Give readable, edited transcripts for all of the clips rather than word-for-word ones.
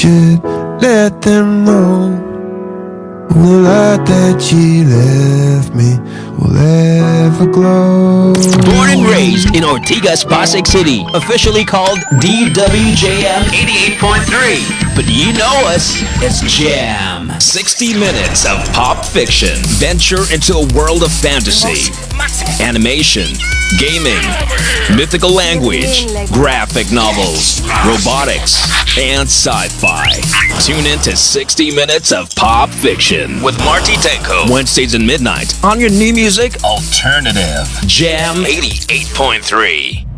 should let them know the light that she left me will ever glow. Born and raised in Ortigas, Pasig City, officially called DWJM 88.3. But you know us, it's Jam. 60 minutes of pop fiction. Venture into a world of fantasy, animation, gaming, mythical language, graphic novels, robotics, and sci-fi. Tune in to 60 minutes of pop fiction with Marty Tengco. Wednesdays at midnight on your new music alternative. Jam 88.3.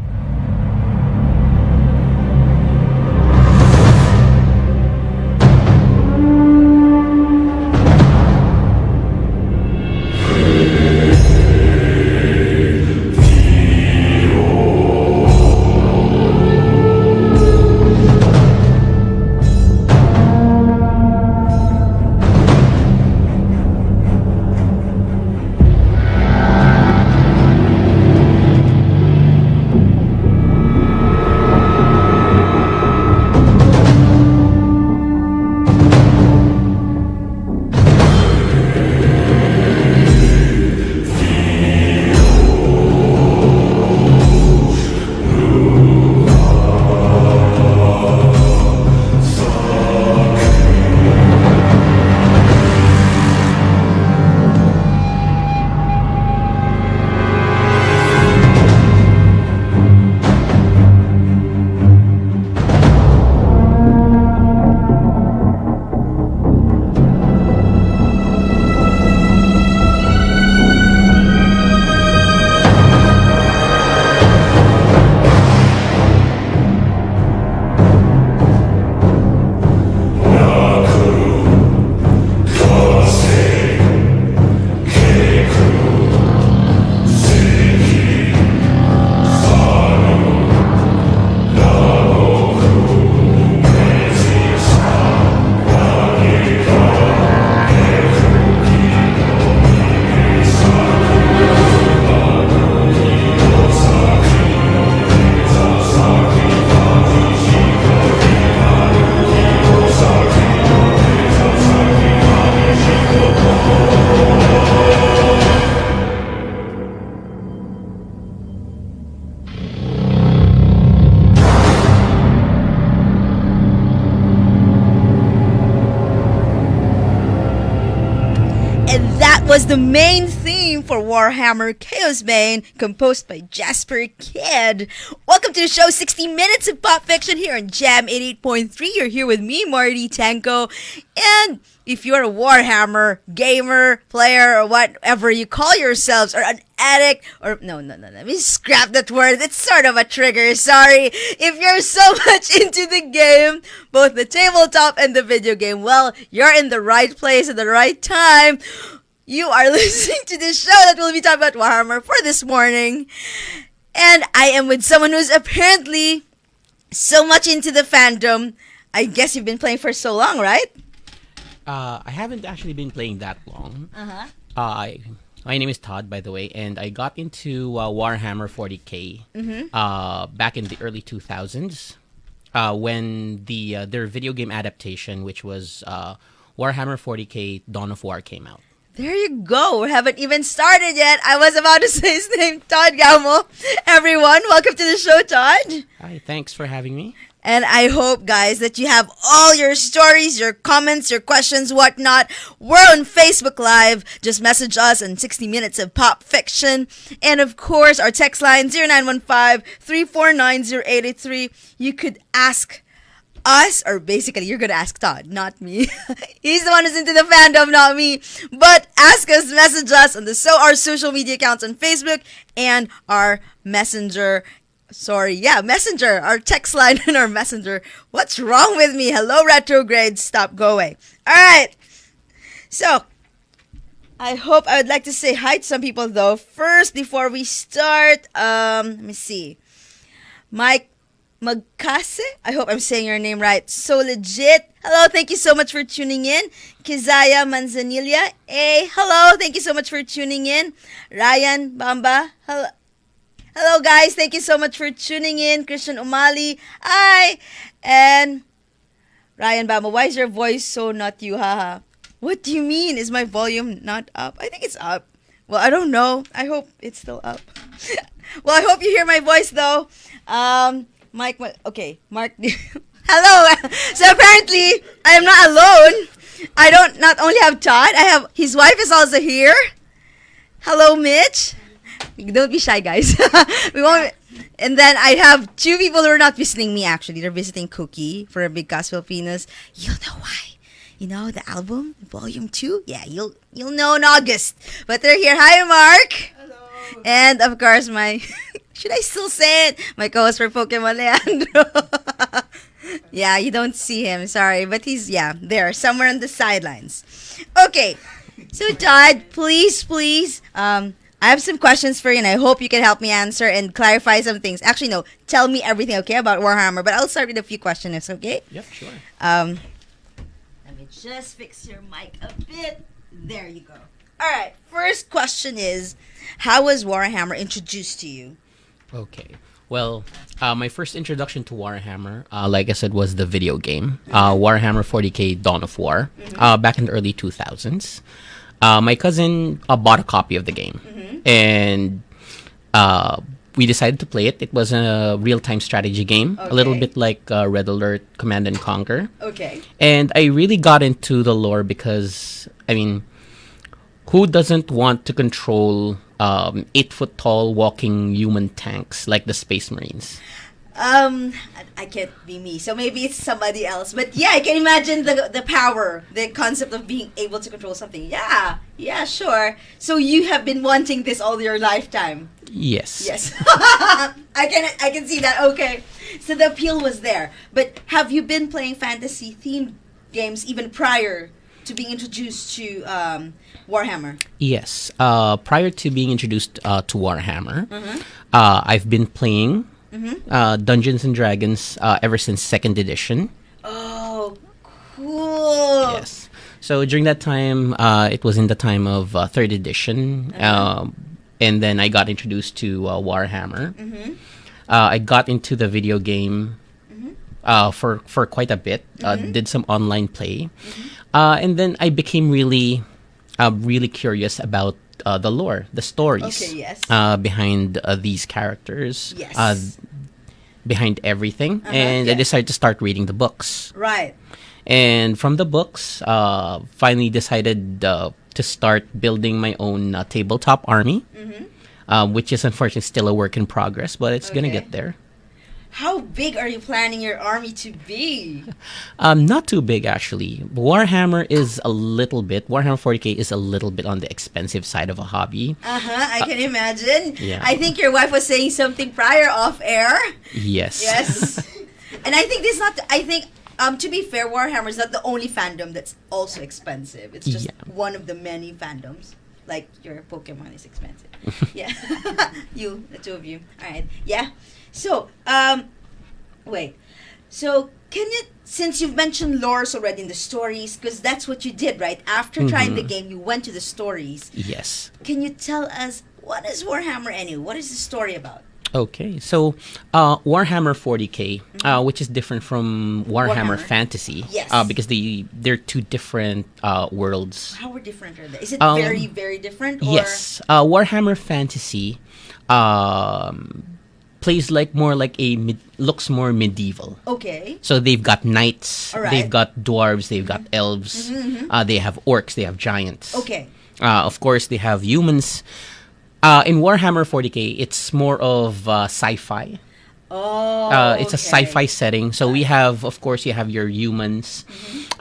Was the main theme for Warhammer Chaosbane, composed by Jasper Kidd. Welcome to the show, 60 Minutes of Pop Fiction here on Jam 88.3. You're here with me, Marty Tengco. And if you're a Warhammer gamer, player, or whatever you call yourselves, or an addict, or no, let me scrap that word. It's sort of a trigger, sorry. If you're so much into the game, both the tabletop and the video game, well, you're in the right place at the right time. You are listening to this show that will be talking about Warhammer for this morning. And I am with someone who's apparently so much into the fandom. I guess you've been playing for so long, right? I haven't actually been playing that long. My name is Todd, by the way, and I got into Warhammer 40K back in the early 2000s when their video game adaptation, which was Warhammer 40K Dawn of War, came out. There you go. We haven't even started yet. I was about to say his name, Todd Gamo. Everyone, welcome to the show, Todd. Hi, thanks for having me. And I hope, guys, that you have all your stories, your comments, your questions, whatnot. We're on Facebook Live. Just message us on 60 Minutes of Pop Fiction. And, of course, our text line, 0915-349-0883. You could ask us, or basically you're gonna ask Todd, not me. He's the one who's into the fandom, not me. But ask us, message us on our social media accounts on Facebook and our messenger, our text line and our messenger. What's wrong with me? Hello, retrograde, stop, go away. Alright, so I would like to say hi to some people though. First, before we start, let me see. Mike Magkase, I hope I'm saying your name right. So legit. Hello, thank you so much for tuning in. Kizaya Manzanilla. Hey, hello, thank you so much for tuning in. Ryan Bamba. Hello guys, thank you so much for tuning in. Christian Umali. Hi. And Ryan Bama, why is your voice so not you? Haha. What do you mean? Is my volume not up? I think it's up. Well, I don't know. I hope it's still up. Well, I hope you hear my voice though. Mike, okay, Mark. Hello. So apparently, I am not alone. I don't not only have Todd. I have his wife is also here. Hello, Mitch. Don't be shy, guys. We won't. And then I have two people who are not visiting me. Actually, they're visiting Kooky for a Big Cast Filipinas. You'll know why. You know the album, Volume 2. Yeah, you'll know in August. But they're here. Hi, Mark. Hello. And of course, my should I still say it? My co-host for Pokemon, Leandro. Yeah, you don't see him. Sorry, but he's there somewhere on the sidelines. Okay, so Todd, please, I have some questions for you, and I hope you can help me answer and clarify some things. Actually, no, tell me everything, okay, about Warhammer. But I'll start with a few questions, okay? Yep, sure. Let me just fix your mic a bit. There you go. All right. First question is, how was Warhammer introduced to you? Okay. Well, my first introduction to Warhammer, like I said, was the video game, Warhammer 40K Dawn of War, back in the early 2000s. My cousin bought a copy of the game, and we decided to play it. It was a real-time strategy game, a little bit like Red Alert, Command and Conquer. Okay. And I really got into the lore because, I mean, who doesn't want to control 8-foot-tall walking human tanks like the Space Marines? I can't be me, so maybe it's somebody else. But yeah, I can imagine the power, the concept of being able to control something. Yeah, sure. So you have been wanting this all your lifetime. Yes. Yes. I can see that. Okay. So the appeal was there. But have you been playing fantasy themed games even prior to being introduced to Warhammer? Yes. Prior to being introduced to Warhammer, I've been playing Dungeons and Dragons ever since 2nd edition. Oh, cool. Yes. So during that time, it was in the time of 3rd edition. And then I got introduced to Warhammer. I got into the video game for quite a bit. Did some online play. And then I became really curious about the lore, the stories behind these characters, behind everything. And I decided to start reading the books. Right. And from the books, finally decided to start building my own tabletop army, which is unfortunately still a work in progress, but it's going to get there. How big are you planning your army to be? Not too big, actually. Warhammer 40K is a little bit on the expensive side of a hobby. I can imagine. Yeah. I think your wife was saying something prior off air. Yes. Yes. And I think to be fair, Warhammer is not the only fandom that's also expensive. It's just one of the many fandoms. Like your Pokemon is expensive. Yeah. The two of you. All right. Yeah. So, wait. So, can you, since you've mentioned lores already in the stories, because that's what you did, right? After trying the game, you went to the stories. Yes. Can you tell us, what is Warhammer anyway? What is the story about? Okay, so Warhammer 40K, which is different from Warhammer Fantasy, because they're two different worlds. How different are they? Is it very, very different? Or? Yes, Warhammer Fantasy plays looks more medieval. Okay. So they've got knights, they've got dwarves, they've got elves, they have orcs, they have giants. Okay. Of course, they have humans. In Warhammer 40K, it's more of sci-fi. It's a sci-fi setting. So we have, of course, you have your humans,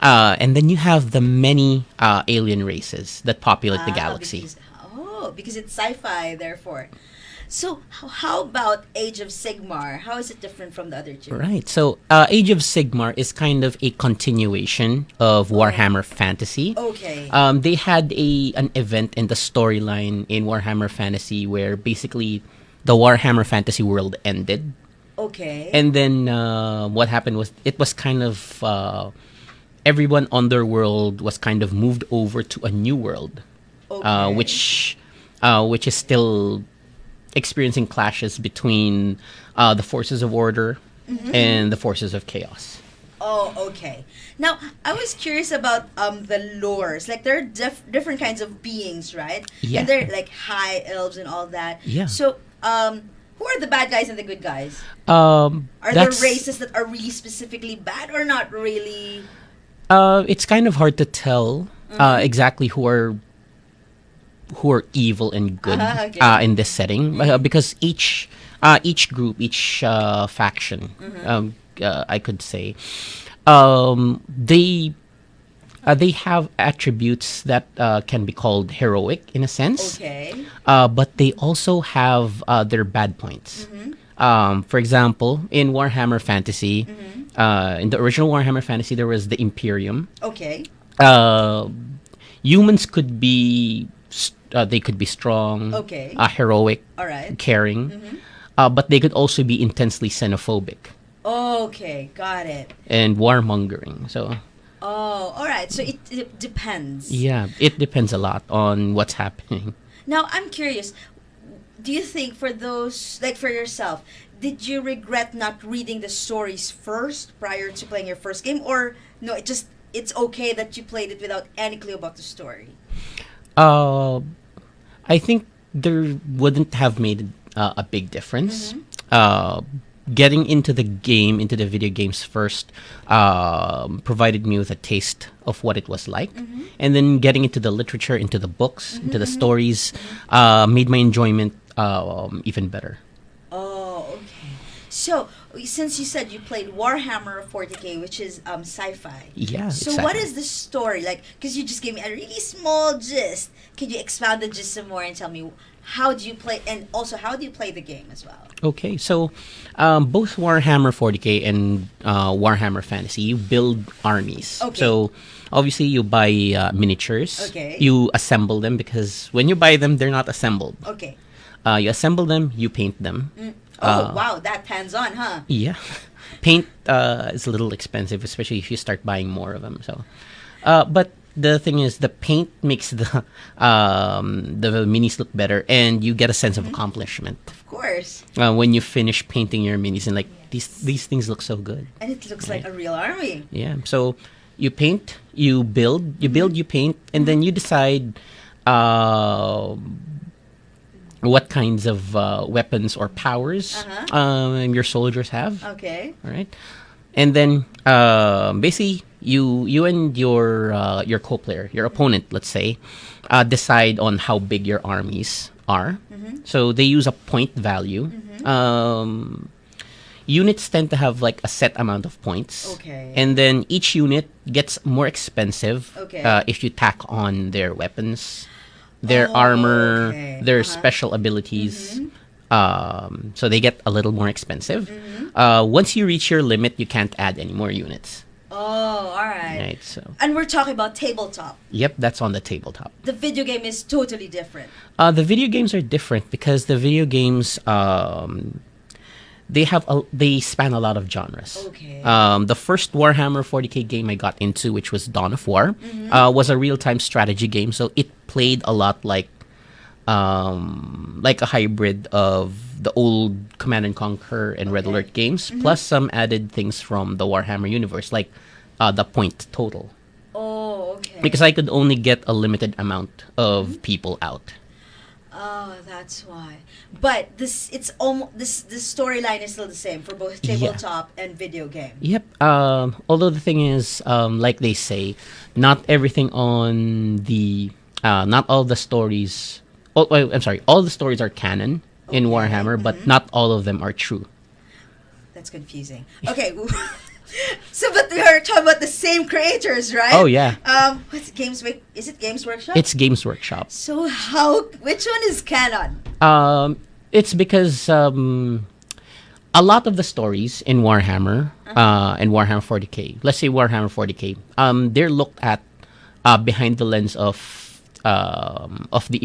and then you have the many alien races that populate the galaxy. Because it's sci-fi, therefore. So how about Age of Sigmar? How is it different from the other two? Right. So Age of Sigmar is kind of a continuation of Warhammer Fantasy. Okay. They had an event in the storyline in Warhammer Fantasy where basically the Warhammer Fantasy world ended. Okay. And then what happened was it was kind of everyone on their world was kind of moved over to a new world, which is still experiencing clashes between the forces of order and the forces of chaos. Oh, okay. Now, I was curious about the lores. Like, there are different kinds of beings, right? Yeah. And they're like high elves and all that. Yeah. So, who are the bad guys and the good guys? Are there That's- races that are really specifically bad or not really? It's kind of hard to tell exactly who are evil and good Okay. in this setting because each group, each faction, I could say, they have attributes that can be called heroic in a sense. Okay. But they also have their bad points. For example, in Warhammer Fantasy, in the original Warhammer Fantasy, there was the Imperium. Okay. Humans could be they could be strong, Okay. heroic, All right. caring, but they could also be intensely xenophobic Okay. Got it. and warmongering. So Oh, all right. So it depends. yeah, it depends a lot on what's happening. Now, I'm curious. Do you think for those, like for yourself, did you regret not reading the stories first prior to playing your first game, or no? It's okay that you played it without any clue about the story. I think there wouldn't have made a big difference. Getting into the video games first, provided me with a taste of what it was like. And then getting into the literature, into the books, into the stories, made my enjoyment even better. Oh, okay. So, since you said you played Warhammer 40K, which is sci-fi. Yeah, So, exactly. what is the story? Like, because you just gave me a really small gist. Can you expound the gist some more and tell me how do you play, and also how do you play the game as well? Okay, so both Warhammer 40K and Warhammer Fantasy, you build armies. Okay. So obviously you buy miniatures. Okay. You assemble them because when you buy them, they're not assembled. Okay. You assemble them, you paint them. Oh, wow, that hands-on, huh? Yeah, paint is a little expensive, especially if you start buying more of them. So, but the thing is, the paint makes the minis look better, and you get a sense of accomplishment Of course. when you finish painting your minis, and like these things look so good. And it looks like a real army. Yeah. So you paint, you build, you paint, and then you decide what kinds of weapons or powers your soldiers have. Okay. All right. And then basically you and your co-player, your opponent, let's say, decide on how big your armies are. So they use a point value. Units tend to have like a set amount of points. Okay. And then each unit gets more expensive Okay. if you tack on their weapons, their Oh, armor, okay. their special abilities. So they get a little more expensive. Once you reach your limit, you can't add any more units. Oh, all right. Right. So And we're talking about tabletop. yep, that's on the tabletop. The video game is totally different. The video games are different because the video games they span a lot of genres. Okay. The first Warhammer 40K game I got into, which was Dawn of War, was a real-time strategy game. So it played a lot like a hybrid of the old Command and Conquer and Red Alert games, plus some added things from the Warhammer universe, like the point total. Oh, okay. Because I could only get a limited amount of people out. Oh, that's why. But this storyline is still the same for both tabletop and video game. Yep. Although the thing is, like they say, not everything on not all the stories. Oh, I'm sorry. All the stories are canon in Warhammer, but not all of them are true. That's confusing. Okay. So, but we are talking about the same creators, right? Oh, yeah. What's is it Games Workshop? It's Games Workshop. So which one is canon? It's because a lot of the stories in Warhammer and Warhammer 40K, let's say Warhammer 40K, they're looked at behind the lens of the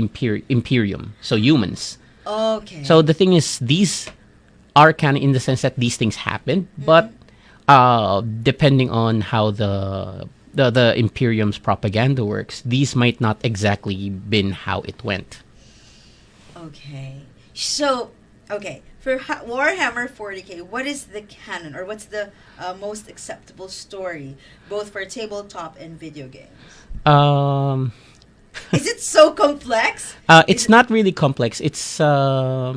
Imperium, so humans. Okay. So the thing is, these are canon in the sense that these things happened, but depending on how the Imperium's propaganda works, these might not exactly been how it went. Okay. So, okay. For Warhammer 40k, what is the canon, or what's the most acceptable story, both for tabletop and video games? Is it so complex? It's not really complex. It's I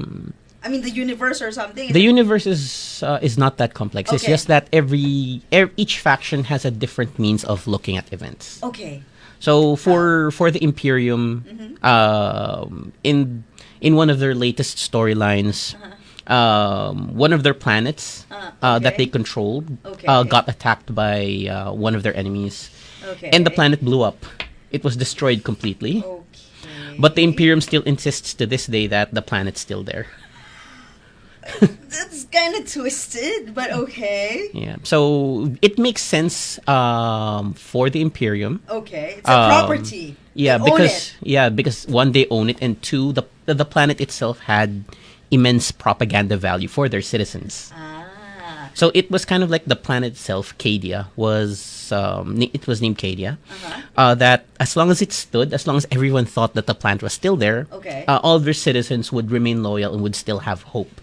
mean, the universe or something? the universe is not that complex. It's Okay. just that each faction has a different means of looking at events. Okay. So for the Imperium, in one of their latest storylines, one of their planets that okay. they controlled Okay. got attacked by one of their enemies, Okay. and the planet blew up. It was destroyed completely. Okay. But the Imperium still insists to this day that the planet's still there. That's kind of twisted, but okay. Yeah. So it makes sense for the Imperium. Okay. It's a property. Yeah, They own because it. because one, they own it, and two, the planet itself had immense propaganda value for their citizens. Ah. So it was kind of like the planet itself, Cadia, it was named Cadia. That as long as it stood, as long as everyone thought that the planet was still there, Okay. all their citizens would remain loyal and would still have hope.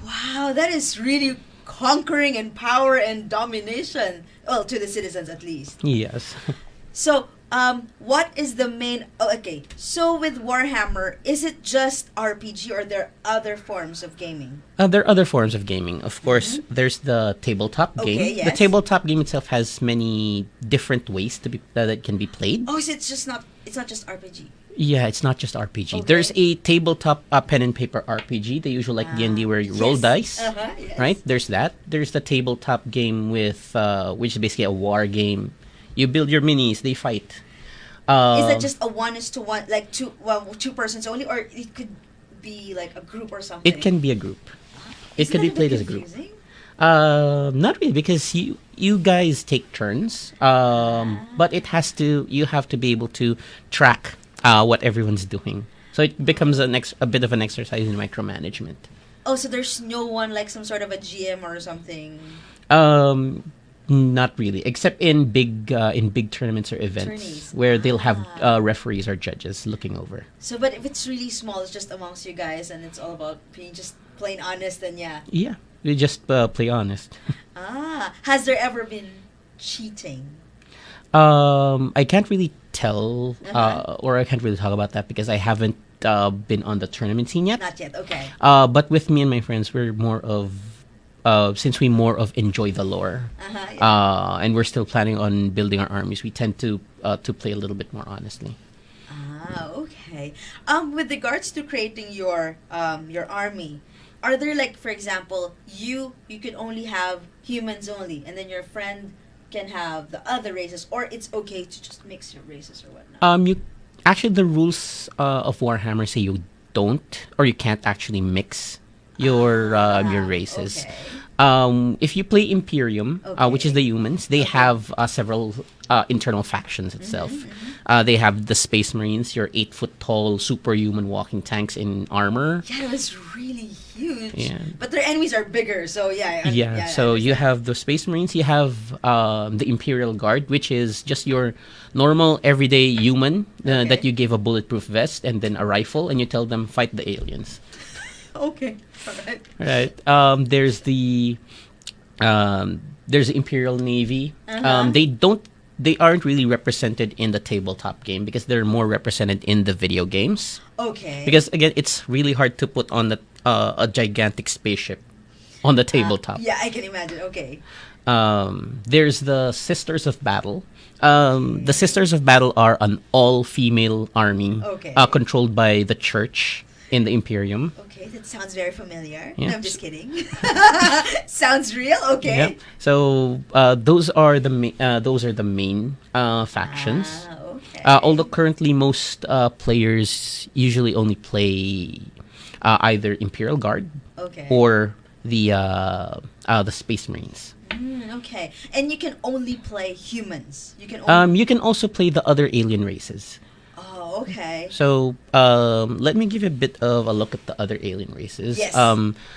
Wow, that is really conquering and power and domination. Well, to the citizens at least. Yes. So, what is the main... Oh, okay, so with Warhammer, is it just RPG or there are other forms of gaming? There are other forms of gaming. Of course, there's the tabletop Okay, game. yes. The tabletop game itself has many different ways that it can be played. Oh, so it's not just RPG. Yeah, it's not just RPG. Okay. There's a tabletop pen and paper RPG, the usual like D&D where you roll Yes. dice, Yes. right? There's that. There's the tabletop game with which is basically a war game. You build your minis, they fight. Is that just a 1:1, like two persons only, or it could be like a group or something? It can be a group. It Isn't could that be a bit played as a group. confusing? Not really, because you guys take turns. But you have to be able to track what everyone's doing. So it becomes a bit of an exercise in micromanagement. Oh, so there's no one like some sort of a GM or something. Not really, except in big tournaments or events Tourneys. where they'll have referees or judges looking over. So, but if it's really small, it's just amongst you guys, and it's all about being just plain honest, then yeah. Yeah, we just play honest. Has there ever been cheating? I can't really tell, Uh-huh. or I can't really talk about that because I haven't been on the tournament scene yet. Not yet. Okay. But with me and my friends, we're more of, since we more of enjoy the lore, Yeah. and we're still planning on building our armies, we tend to play a little bit more honestly. Okay. With regards to creating your army, are there like, for example, you can only have humans only, and then your friend can have the other races, or it's okay to just mix your races or whatnot? You actually, the rules of Warhammer say you don't, or you can't actually mix your races. Okay. If you play Imperium, which is Okay. the humans, they have several internal factions itself. They have the Space Marines, your 8-foot tall superhuman walking tanks in armor. Yeah, it was really huge. Yeah. But their enemies are bigger, so yeah. So you have the Space Marines, you have the Imperial Guard, which is just your normal everyday human that you give a bulletproof vest and then a rifle, and you tell them fight the aliens. Okay. All right. Right. There's the Imperial Navy. They aren't really represented in the tabletop game because they're more represented in the video games. Okay. Because again, it's really hard to put on a gigantic spaceship on the tabletop. Yeah, I can imagine. Okay. There's the Sisters of Battle. The Sisters of Battle are an all-female army Okay. controlled by the church in the Imperium. Okay, that sounds very familiar. Yeah. No, I'm just kidding. Sounds real. Okay. Yep. So those are the main factions. Okay. Although currently most players usually only play either Imperial Guard Okay. or the Space Marines. Okay, and you can only play humans. You can only. You can also play the other alien races. Oh, okay. So let me give you a bit of a look at the other alien races. Yes.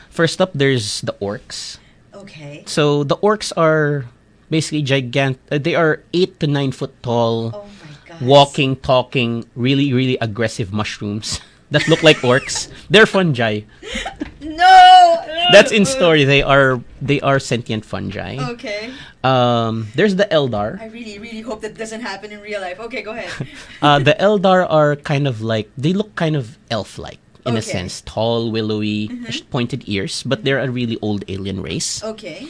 First up, there's the orcs. Okay. So the orcs are basically gigantic. They are 8 to 9 foot tall, Oh my god. walking, talking, really, really aggressive mushrooms that look like orcs. They're fungi. No, No. That's in story. They are sentient fungi. Okay. There's the Eldar. I really, really hope that doesn't happen in real life. Okay, go ahead. The Eldar are kind of like, they look kind of elf-like in a Okay. sense, tall, willowy, just pointed ears, but they're a really old alien race. Okay.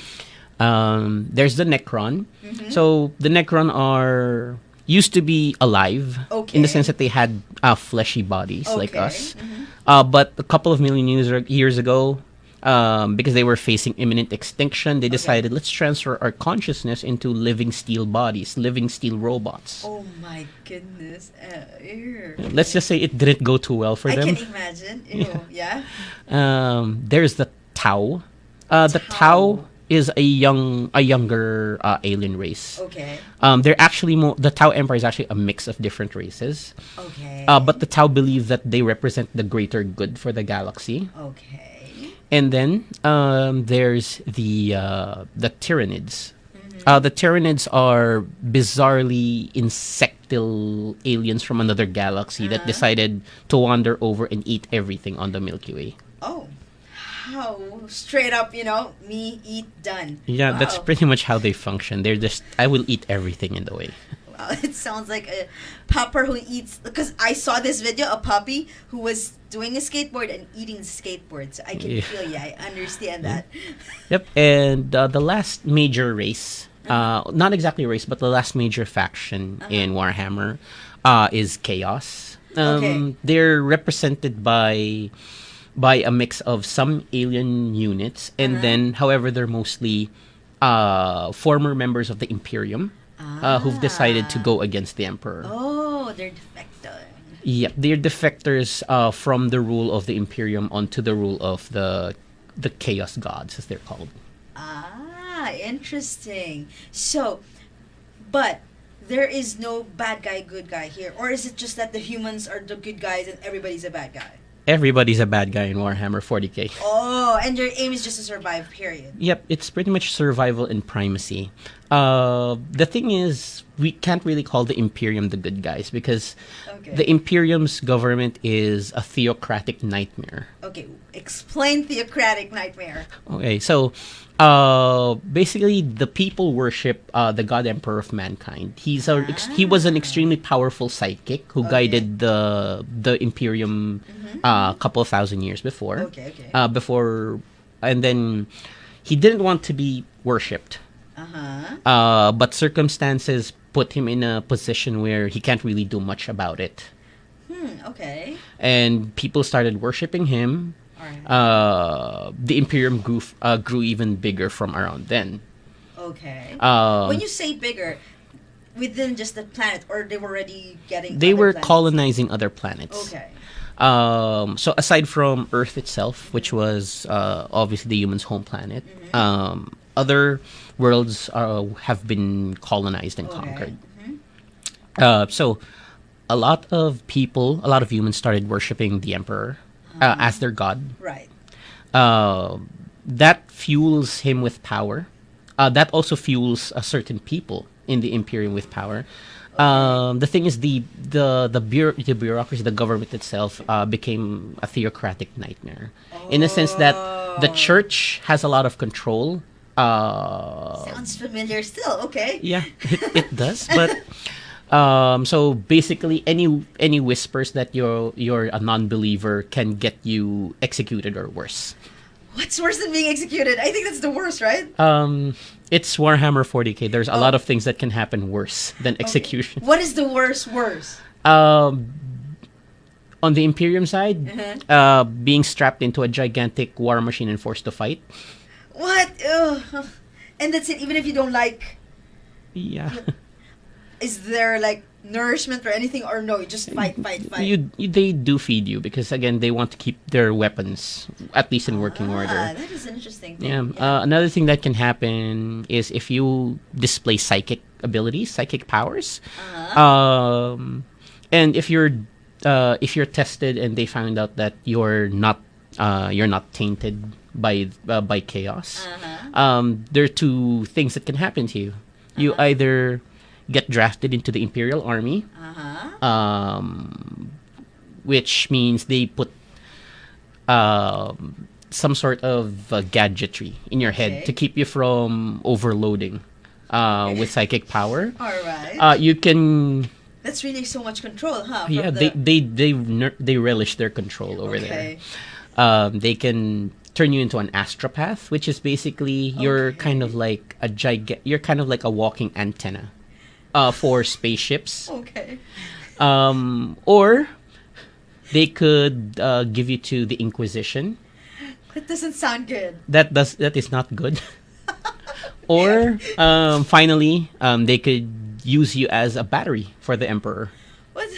There's the Necron. So the Necron are used to be alive in the Okay. sense that they had fleshy bodies like Okay. us. But a couple of million years ago, because they were facing imminent extinction, they decided, let's transfer our consciousness into living steel bodies, living steel robots. Oh my goodness. Ew. Let's just say it didn't go too well for I them. can imagine. Ew. Yeah. There's the Tau. The Tau is a younger alien race. Okay. They're actually the Tau Empire is actually a mix of different races. Okay. But the Tau believe that they represent the greater good for the galaxy. Okay. And then there's the Tyranids. The Tyranids are bizarrely insectal aliens from another galaxy that decided to wander over and eat everything on the Milky Way. Oh. How straight up, me eat done. Yeah, that's Wow. pretty much how they function. They're just, I will eat everything in the way. Wow, it sounds like a pupper who eats. Because I saw this video, a puppy who was doing a skateboard and eating the skateboard. So I can Yeah. feel you. I understand that. Yep, and the last major race, not exactly a race, but the last major faction in Warhammer is Chaos. Okay. They're represented by a mix of some alien units, and then, however, they're mostly former members of the Imperium who've decided to go against the Emperor. Oh, they're defector. Yep, they're defectors from the rule of the Imperium onto the rule of the Chaos Gods, as they're called. Ah, interesting. So, but there is no bad guy, good guy here. Or is it just that the humans are the good guys and everybody's a bad guy? Everybody's a bad guy in Warhammer 40k. Oh, and your aim is just to survive, period. Yep, it's pretty much survival and primacy. The thing is, we can't really call the Imperium the good guys because Okay. the Imperium's government is a theocratic nightmare. Okay, explain theocratic nightmare. Okay, so basically, the people worship the God Emperor of mankind. He was an extremely powerful sidekick who guided the Imperium a couple of thousand years before. Okay. And then he didn't want to be worshipped. But circumstances put him in a position where he can't really do much about it. Okay. And people started worshiping him. Alright. The Imperium grew even bigger from around then. Okay. Um, when you say bigger, within just the planet, or they were already getting They other were planets? colonizing other planets. Okay. So aside from Earth itself, which was obviously the humans' home planet, other worlds have been colonized and conquered. So a lot of humans started worshipping the Emperor as their god. Right. That fuels him with power. That also fuels certain people in the Imperium with power. The thing is, the bureaucracy, the government itself, became a theocratic nightmare, in the sense that the church has a lot of control. Sounds familiar still. Okay. Yeah, it does. But so basically, any whispers that you're a non-believer can get you executed or worse. What's worse than being executed? I think that's the worst, right? It's Warhammer 40k. There's a lot of things that can happen worse than execution. What is the worst? On the Imperium side, being strapped into a gigantic war machine and forced to fight. What? Ugh. And that's it. Even if you don't like, Yeah. is there like nourishment or anything, or no? You just fight. They do feed you because again they want to keep their weapons at least in working order. That is an interesting thing. Yeah. Another thing that can happen is if you display psychic abilities, psychic powers, and if you're tested and they find out that you're not tainted by chaos, there are two things that can happen to you. You either get drafted into the Imperial Army, which means they put some sort of gadgetry in your head Okay. to keep you from overloading with psychic power. All right. You can, That's really so much control, huh? yeah, from the- they relish their control over Okay. there. They can turn you into an astropath, which is basically you're Okay. kind of like you're kind of like a walking antenna for spaceships. Okay. Or they could give you to the Inquisition. That doesn't sound good. That is not good. Or finally, they could use you as a battery for the Emperor. What?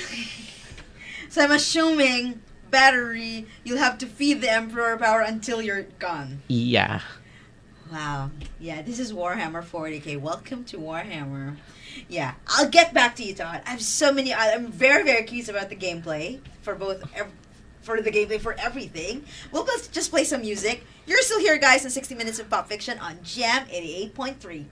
So I'm assuming battery, you'll have to feed the Emperor power until you're gone. Yeah. Wow. Yeah, this is Warhammer 40k. Welcome to Warhammer. Yeah, I'll get back to you, Todd. I have so many. I'm very, very curious about the gameplay for both. For the gameplay for everything. We'll just play some music. You're still here, guys, in 60 Minutes of Pop Fiction on Jam 88.3.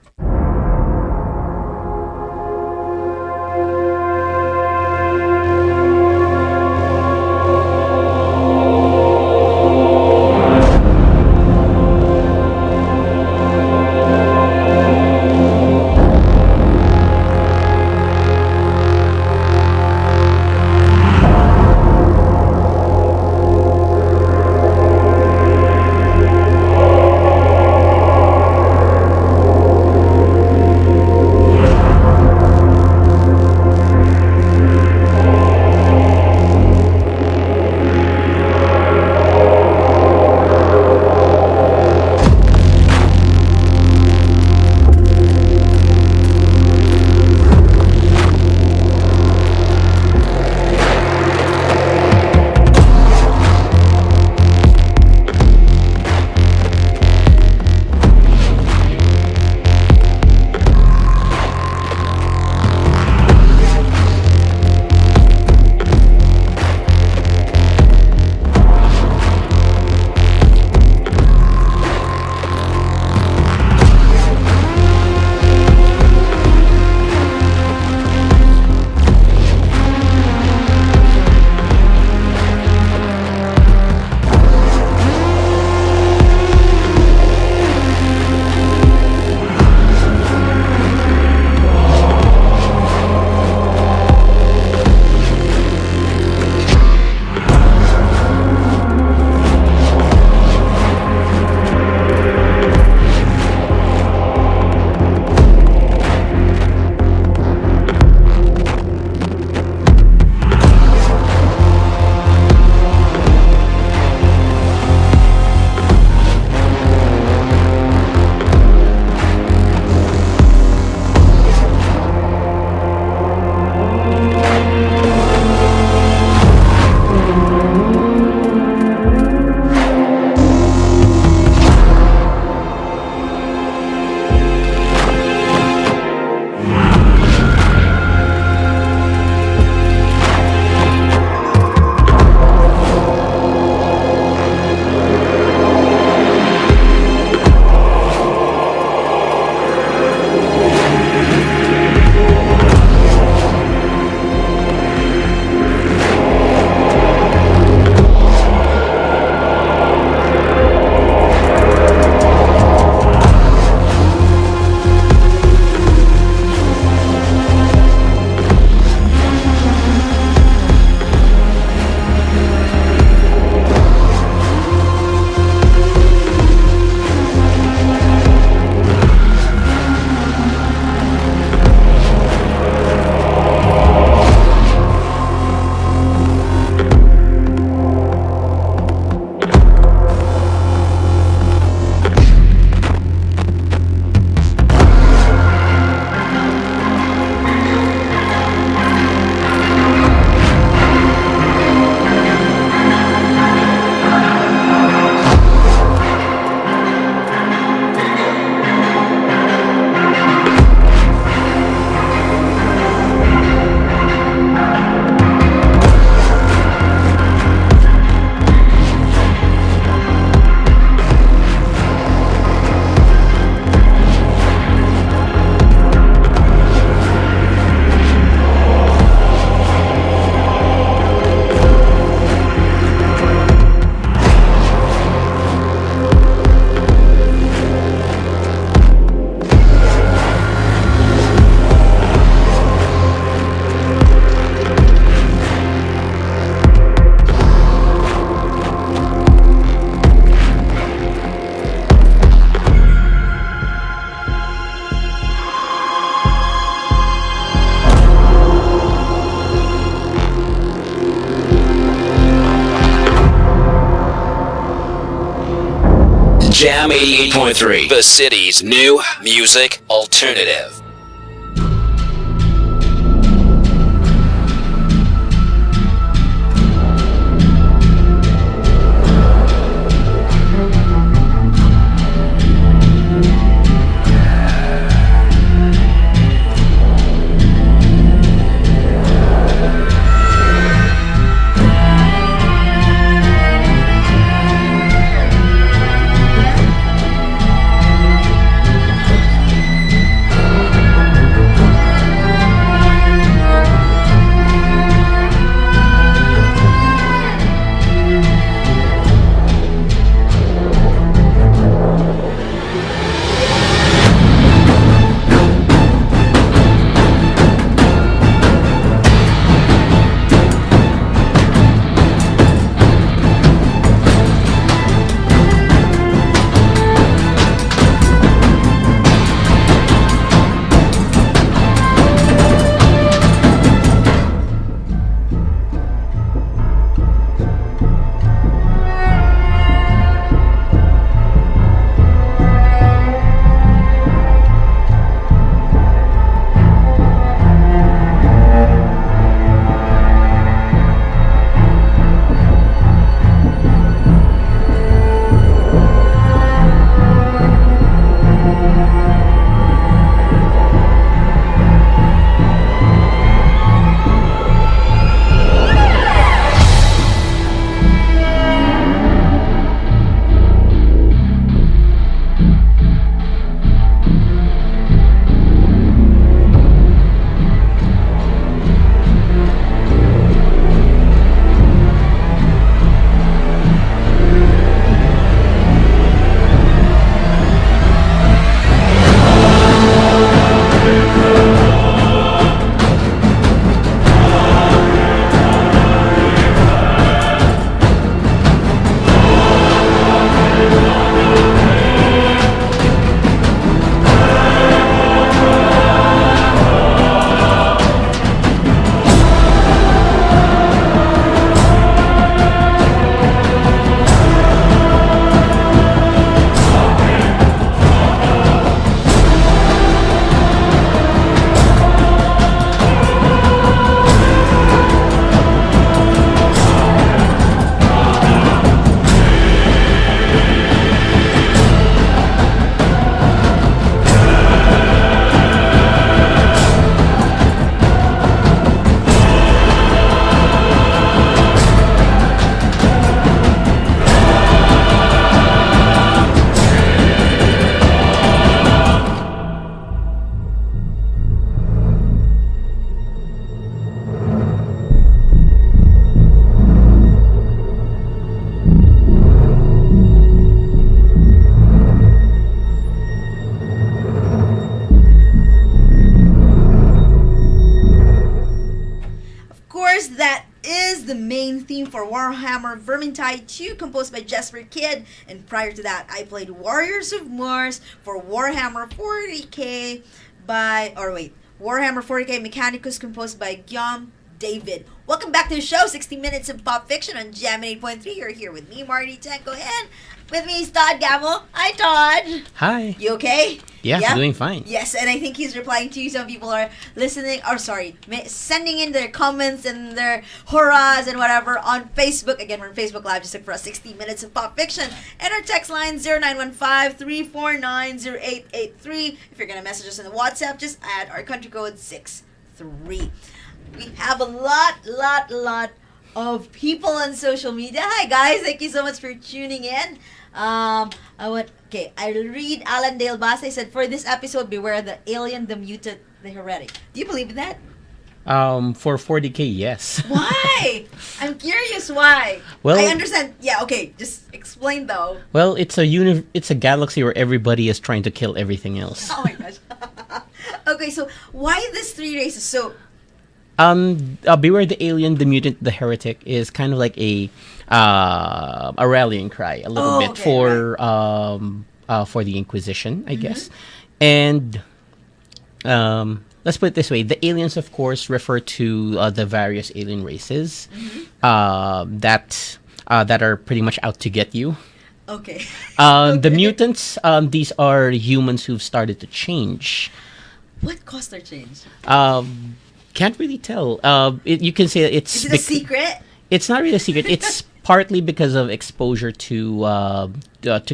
Jam 88.3, the city's new music alternative. for Warhammer Vermintide 2, composed by Jesper Kidd. And prior to that, I played Warriors of Mars for Warhammer 40k Warhammer 40k Mechanicus, composed by Gamo David. Welcome back to the show, 60 Minutes of Pop Fiction on Jam 8.3. You're here with me, Marty, Tengco, and with me is Todd Gamo. Hi, Todd. Hi. You okay? Yeah, doing fine. Yes, and I think he's replying to you. Some people are sending in their comments and their hurrahs and whatever on Facebook. Again, we're on Facebook Live. Just look for us, 60 Minutes of Pop Fiction. And our text line, 0915-349-0883. If you're going to message us in the WhatsApp, just add our country code 63. We have a lot of people on social media. Hi guys, thank you so much for tuning in. I read Alan Dale Bass. I said, for this episode, beware the alien, the mutant, the heretic. Do you believe in that? For 40k, yes. Why? I'm curious why. Well, I understand. Yeah, okay. Just explain though. Well, it's a galaxy where everybody is trying to kill everything else. Oh my gosh. Okay, so why these three races? So beware the alien, the mutant, the heretic is kind of like a rallying cry a little bit for the Inquisition, I guess. And let's put it this way: the aliens, of course, refer to the various alien races that are pretty much out to get you. Okay. The Okay. mutants, these are humans who've started to change. What caused their change? Can't really tell. You can say it's Is it a secret? It's not really a secret. It's partly because of exposure to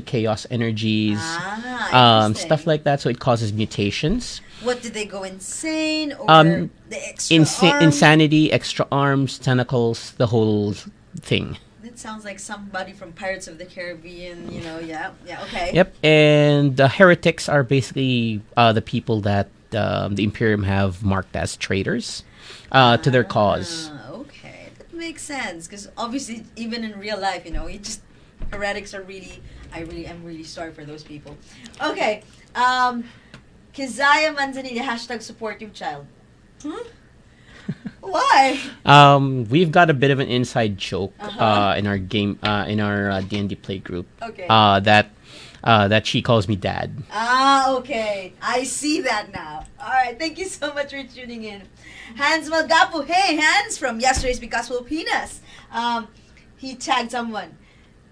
chaos energies, Interesting. stuff like that. So it causes mutations. What, did they go insane or the extra arm? Insanity, extra arms, tentacles, the whole thing. That sounds like somebody from Pirates of the Caribbean, yeah, okay. Yep, and the heretics are basically the people that the Imperium have marked as traitors to their cause. Okay, that makes sense, because obviously, even in real life, you just, heretics are really, I'm really sorry for those people. Okay, Kizaya Manzanita, hashtag support your child. Why? We've got a bit of an inside joke in our game, in our D&D play group. Okay. That she calls me dad. Okay. I see that now. Alright, thank you so much for tuning in. Hans Malgapo, hey, Hans from Yesterday's Because Filipinas. He tagged someone.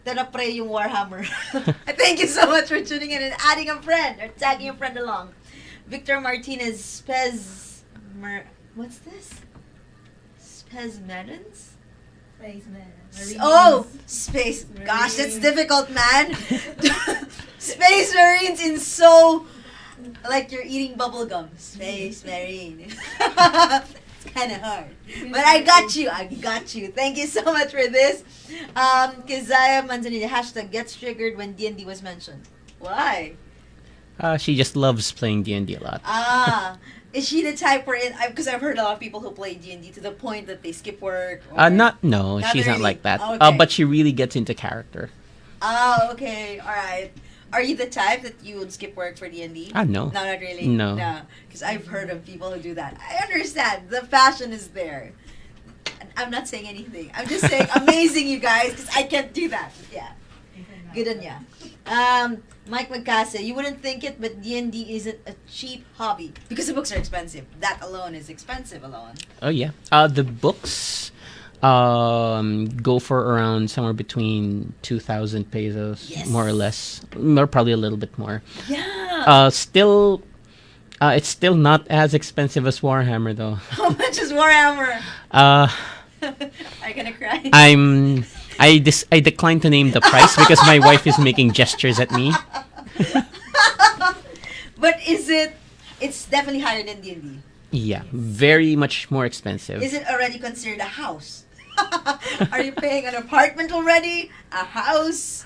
Tanapre yung Warhammer. Thank you so much for tuning in and adding a friend or tagging a friend along. Victor Martinez, what's this? Spezmerins? Oh, Space. Gosh, that's difficult, man. Space Marines in so, like you're eating bubble gum. Space Marine. It's kind of hard. But I got you. Thank you so much for this. Kizaya Manzanita, hashtag gets triggered when D&D was mentioned. Why? She just loves playing D&D a lot. Is she the type wherein, because I've heard a lot of people who play D&D to the point that they skip work? Or, No, she's not really? like that. Okay. But she really gets into character. Okay, alright. Are you the type that you would skip work for D&D? No. No, not really? No. Because I've heard of people who do that. I understand. The passion is there. I'm not saying anything. I'm just saying, amazing, you guys, because I can't do that. Yeah. Good on ya. Mike Magcase, you wouldn't think it, but D&D isn't a cheap hobby. Because the books are expensive. That alone is expensive alone. Oh, yeah. The books go for around somewhere between 2,000 pesos, Yes. more or less. Or probably a little bit more. Yeah. It's still not as expensive as Warhammer, though. How much is Warhammer? Uh, Are you gonna cry? I decline to name the price because my wife is making gestures at me. But it's definitely higher than D&D. Yeah, very much more expensive. Is it already considered a house? Are you paying an apartment already? A house?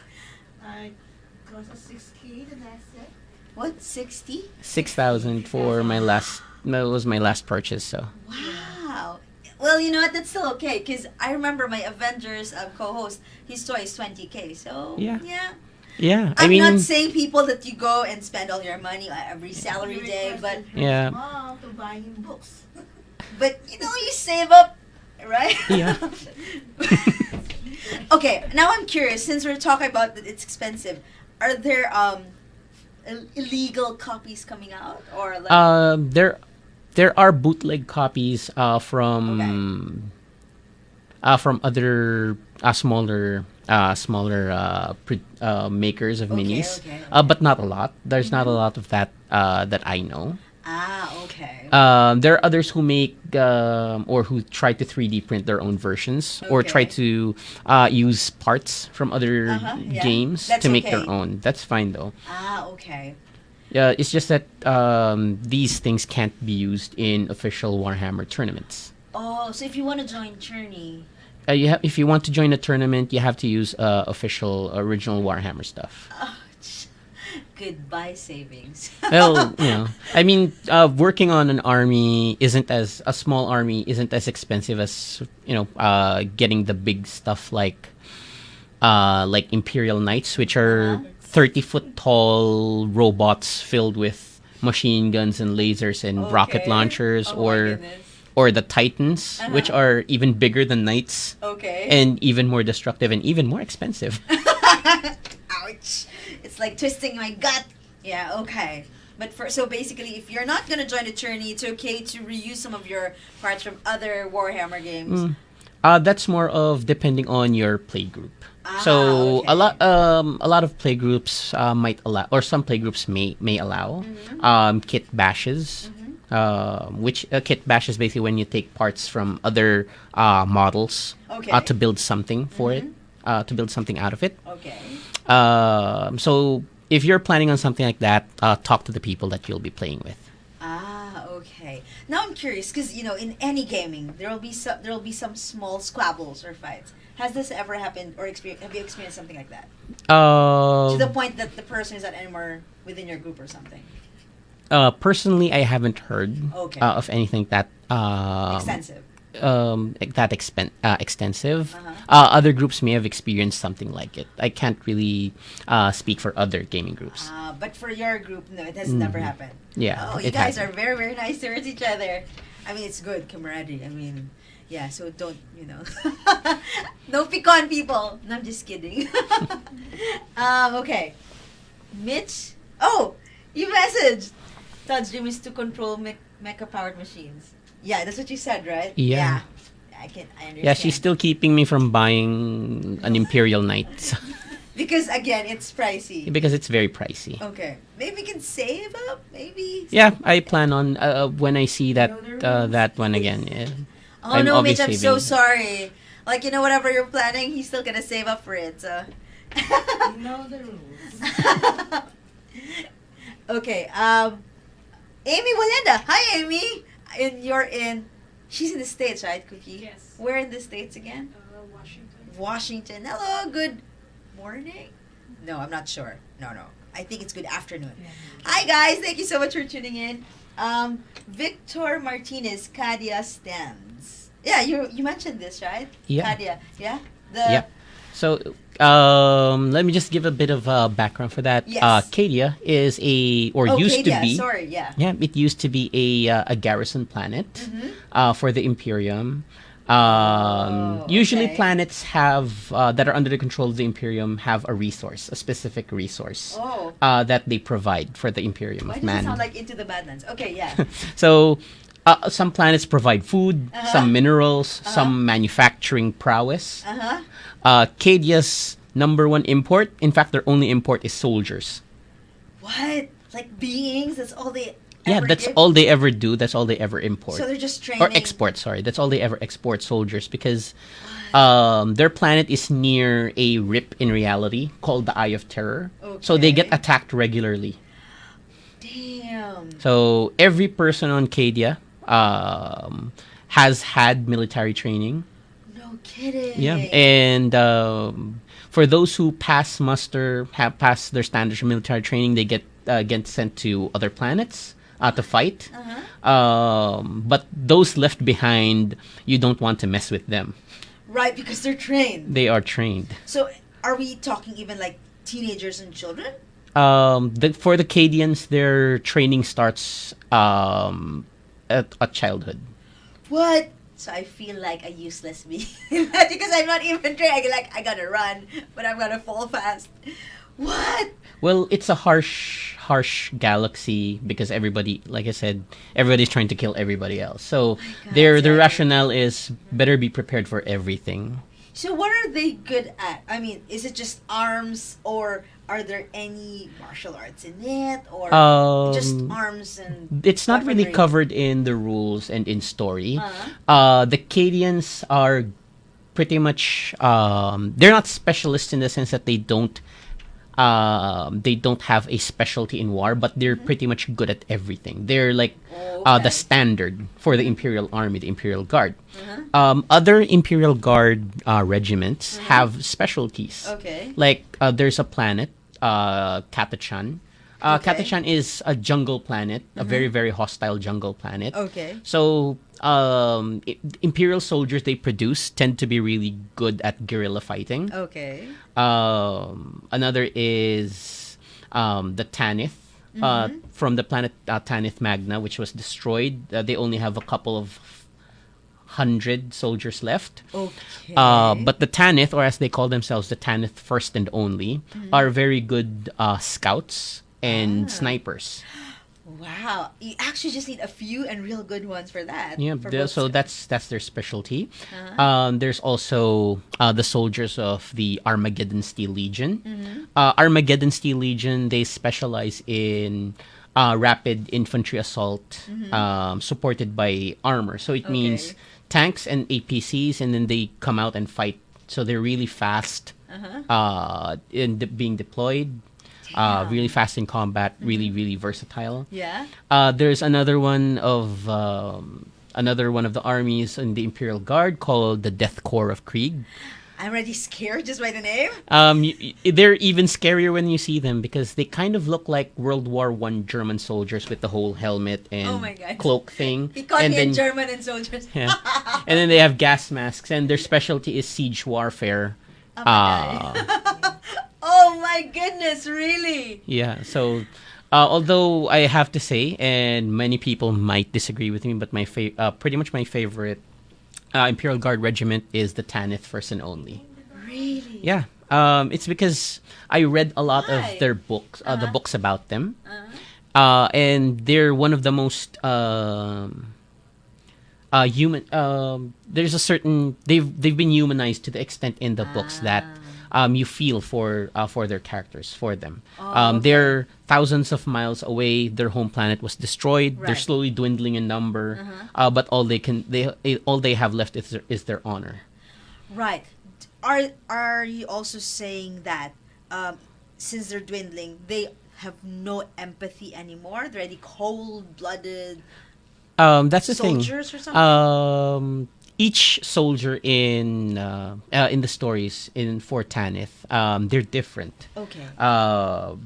Cost of 6K, the last set. What, 60? 6,000 for my last. That was my last purchase. So Wow. Well, you know what? That's still okay, because I remember my Avengers co-host, his toy is 20K. So, Yeah. yeah. yeah, I'm I mean, not saying people that you go and spend all your money every salary day, but Yeah. Mom to buy him books. you save up, right? Yeah. Okay, now I'm curious, since we're talking about that it's expensive, are there illegal copies coming out, or like there are bootleg copies from other smaller makers of minis, okay. but not a lot. There's not a lot of that that I know. Okay. There are others who make or who try to 3D print their own versions or try Okay. to use parts from other Yeah. games That's to make okay. their own. That's fine though. Okay. It's just that these things can't be used in official Warhammer tournaments. Oh, so if you want to join Journey, If you want to join a tournament, you have to use official original Warhammer stuff. goodbye savings. Well, I mean, working on an army isn't as a small army isn't as expensive as getting the big stuff like Imperial Knights, which are 30-foot tall robots filled with machine guns and lasers and rocket Okay. launchers, Oh my or goodness. or the Titans, which are even bigger than Knights Okay. and even more destructive and even more expensive. Ouch. It's like twisting my gut. Yeah, okay. But so basically, if you're not gonna join the Journey, it's okay to reuse some of your parts from other Warhammer games. That's more of depending on your play group. So okay. a lot of play groups might allow, or some play groups may allow kit bashes. Which kit bash is basically when you take parts from other models to build something for it, to build something out of it. Okay. So if you're planning on something like that, talk to the people that you'll be playing with. Okay. Now I'm curious because in any gaming there will be some small squabbles or fights. Has this ever happened or have you experienced something like that? To the point that the person is not anymore within your group or something? Personally, I haven't heard of anything that Extensive. Extensive. Other groups may have experienced something like it. I can't really speak for other gaming groups. But for your group, no, it has never happened. Yeah. Oh, you guys are very, very nice towards each other. I mean, it's good camaraderie. I mean, yeah. So don't don't pick on people. No, I'm just kidding. Okay, Mitch. Oh, you messaged. Todd's dream is to control mecha-powered machines. Yeah, that's what you said, right? Yeah. I understand. Yeah, she's still keeping me from buying an Imperial Knight. Because, again, it's pricey. Because it's very pricey. Okay. Maybe we can save up? Maybe? Yeah, I plan on, when I see that that one again. Yeah. Oh, no, Mitch, I'm so sorry. Like, whatever you're planning, he's still gonna save up for it, so... You know the rules. Okay, Amy Walenda. Hi, Amy. She's in the States, right, Kooky? Yes. Where in the States again? Washington. Washington. Hello, good morning? No, I'm not sure. No. I think it's good afternoon. Yeah. Hi, guys. Thank you so much for tuning in. Victor Martinez, Cadia stands. Yeah, you mentioned this, right? Yeah. Cadia. Yeah? Yeah. So, let me just give a bit of background for that. Yes. Cadia is used Cadia. to be. Sorry, yeah. Yeah, it used to be a garrison planet for the Imperium. Usually, okay. planets have that are under the control of the Imperium have a specific resource that they provide for the Imperium Why of does Man. it sound like Into the Badlands? Okay, yeah. So, some planets provide food, some minerals, some manufacturing prowess. Cadia's number one import, in fact, their only import is soldiers. What? Like beings? That's all they Yeah, ever that's give? all they ever do. That's all they ever import. So they're just training. Or export, sorry. That's all they ever export, soldiers, because their planet is near a rip in reality called the Eye of Terror. So they get Okay. attacked regularly. Damn. So every person on Cadia has had military training. No kidding. Yeah, and for those who pass muster, have passed their standards of military training, they get sent to other planets to fight. But those left behind, you don't want to mess with them. Right, because they're trained. They are trained. So are we talking even like teenagers and children? For the Cadians, their training starts at childhood. What? So I feel like a useless being because I'm not even trained. I gotta run, but I'm gonna fall fast. What? Well, it's a harsh galaxy because everybody, like I said, everybody's trying to kill everybody else. So God, their sorry. rationale is better be prepared for everything. So what are they good at? I mean, is it just arms, or are there any martial arts in it, or just arms and? It's not really weaponry? covered in the rules and in story. The Cadians are pretty much they're not specialists in the sense that they don't have a specialty in war, but they're pretty much good at everything. They're like the standard for the Imperial Army, the Imperial Guard. Other Imperial Guard regiments have specialties. Okay. Like there's a planet, Katachan. Katachan is a jungle planet, a very, very hostile jungle planet. Okay. So Imperial soldiers they produce tend to be really good at guerrilla fighting. Okay. Another is the Tanith from the planet Tanith Magna, which was destroyed. They only have a couple of 100 soldiers left. Okay. But the Tanith, or as they call themselves, the Tanith First and Only, are very good scouts and snipers. Wow. You actually just need a few and real good ones for that. Yeah, for both so sides. that's their specialty. Uh-huh. There's also the soldiers of the Armageddon Steel Legion. Mm-hmm. Armageddon Steel Legion, they specialize in rapid infantry assault, supported by armor. So it means Okay. tanks and APCs, and then they come out and fight. So they're really fast Uh-huh. being deployed. Really fast in combat, really versatile. Yeah. There's another one of the armies in the Imperial Guard called the Death Corps of Krieg. I'm already scared just by the name. They're even scarier when you see them because they kind of look like World War One German soldiers with the whole helmet and Oh my God. cloak thing. He caught and me in German and soldiers. yeah. And then they have gas masks, and their specialty is siege warfare. Oh my God. Oh my goodness, really? Yeah, so although I have to say, and many people might disagree with me, but pretty much my favorite Imperial Guard regiment is the Tanith First and Only. Really? Yeah, it's because I read a lot Why? of their books, the books about them, Uh-huh. and they're one of the most human. There's a certain they've been humanized to the extent in the books that you feel for their characters, for them. Oh, okay. They're thousands of miles away. Their home planet was destroyed. They're Right. slowly dwindling in number. But all they have left is their honor. Right. Are you also saying that since they're dwindling, they have no empathy anymore? They're already cold-blooded That's the thing. soldiers or something? Each soldier in the stories in Fort Tanith, they're different. Okay.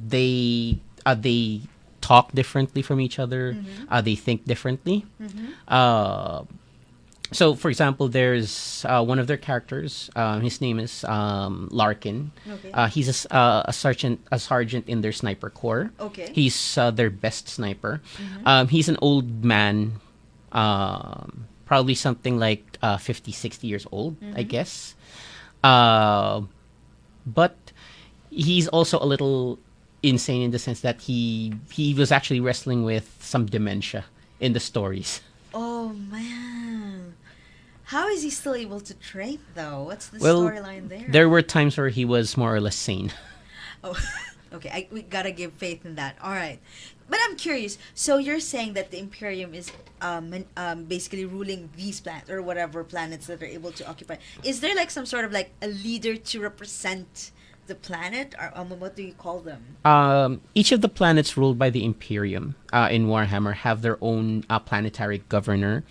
They talk differently from each other. They think differently. So, for example, there's one of their characters. His name is Larkin. Okay. He's a sergeant in their sniper corps. Okay. He's their best sniper. He's an old man, probably something like 50, 60 years old, I guess. But he's also a little insane in the sense that he was actually wrestling with some dementia in the stories. Oh man. How is he still able to train though? What's the Well, storyline there? there were times where he was more or less sane. Oh, okay. We gotta give faith in that. All right, but I'm curious. So you're saying that the Imperium is basically ruling these planets or whatever planets that are able to occupy. Is there like some sort of like a leader to represent the planet, or what do you call them? Each of the planets ruled by the Imperium in Warhammer have their own planetary governor.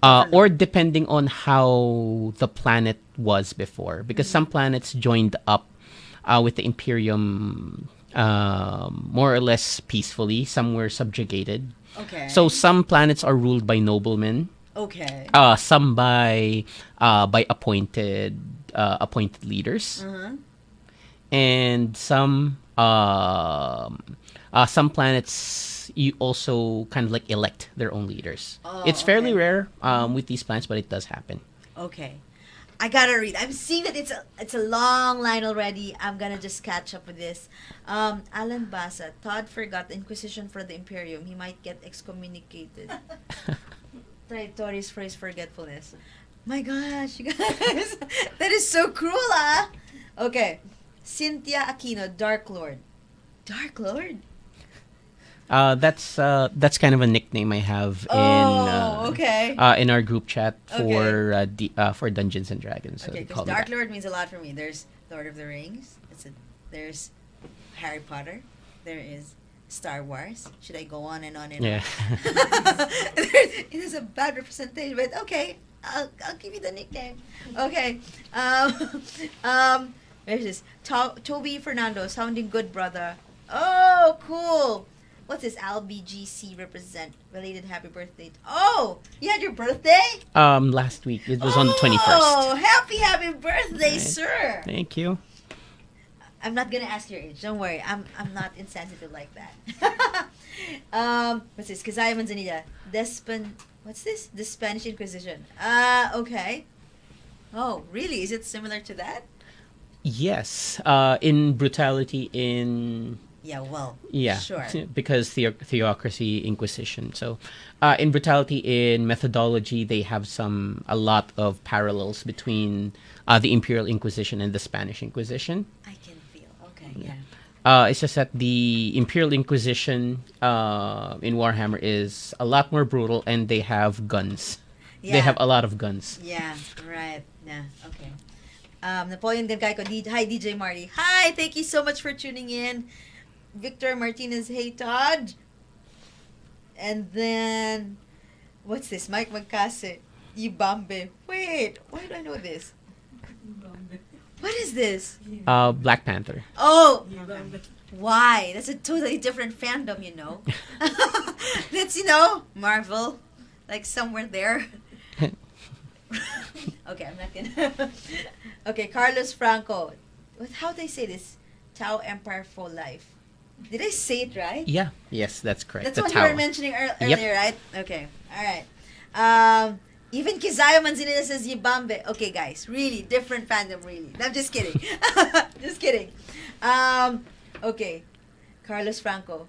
Or depending on how the planet was before. Because some planets joined up with the Imperium more or less peacefully. Some were subjugated. Okay. So some planets are ruled by noblemen. Okay. Some by appointed leaders. And some planets you also kind of like elect their own leaders. Oh, it's fairly okay. rare with these planets, but it does happen. Okay. I gotta read. I'm seeing that it's a long line already. I'm gonna just catch up with this. Alan Basa, Todd forgot the Inquisition for the Imperium. He might get excommunicated. Traitorous for his forgetfulness. My gosh, you guys. That is so cruel, ah. Okay. Cynthia Aquino, Dark Lord. Dark Lord? That's kind of a nickname I have okay. in our group chat for Dungeons and Dragons. So Okay, they because call me Dark that. Lord means a lot for me. There's Lord of the Rings. There's Harry Potter. There is Star Wars. Should I go on and on and Yeah. on? It is a bad representation, but okay. I'll give you the nickname. Okay. There's this Toby Fernando, sounding good, brother. Oh, cool. What's this? LBGC represent related happy birthday. Oh, you had your birthday? Last week it was on the 21st. Oh, happy birthday, Right. sir. Thank you. I'm not gonna ask your age. Don't worry. I'm not insensitive like that. What's this? Kazaya Manzanilla. What's this? The Spanish Inquisition. Okay. Oh, really? Is it similar to that? Yes. In brutality, in Yeah, well, Yeah, sure. because theocracy, Inquisition. So, in brutality, in methodology, they have a lot of parallels between the Imperial Inquisition and the Spanish Inquisition. I can feel. Okay, yeah. It's just that the Imperial Inquisition in Warhammer is a lot more brutal, and they have guns. Yeah. They have a lot of guns. Yeah, right. Yeah, okay. Napoleon Denkaiko, hi DJ Marty. Hi, thank you so much for tuning in. Victor Martinez, hey Todd. And then, what's this? Mike Magkase, Yibambe. Wait, why do I know this? What is this? Black Panther. Oh, why? That's a totally different fandom, you know. That's, Marvel, like somewhere there. Okay, I'm not gonna. Okay, Carlos Franco. How do they say this? Tau Empire for Life. Did I say it right? Yeah. Yes, that's correct. That's the what Tau. you were mentioning earlier, right? Okay, all right. Even Kizayo Manzanilla says Yibambe. Okay, guys, really different fandom, really. I'm just kidding. Just kidding. Okay, Carlos Franco.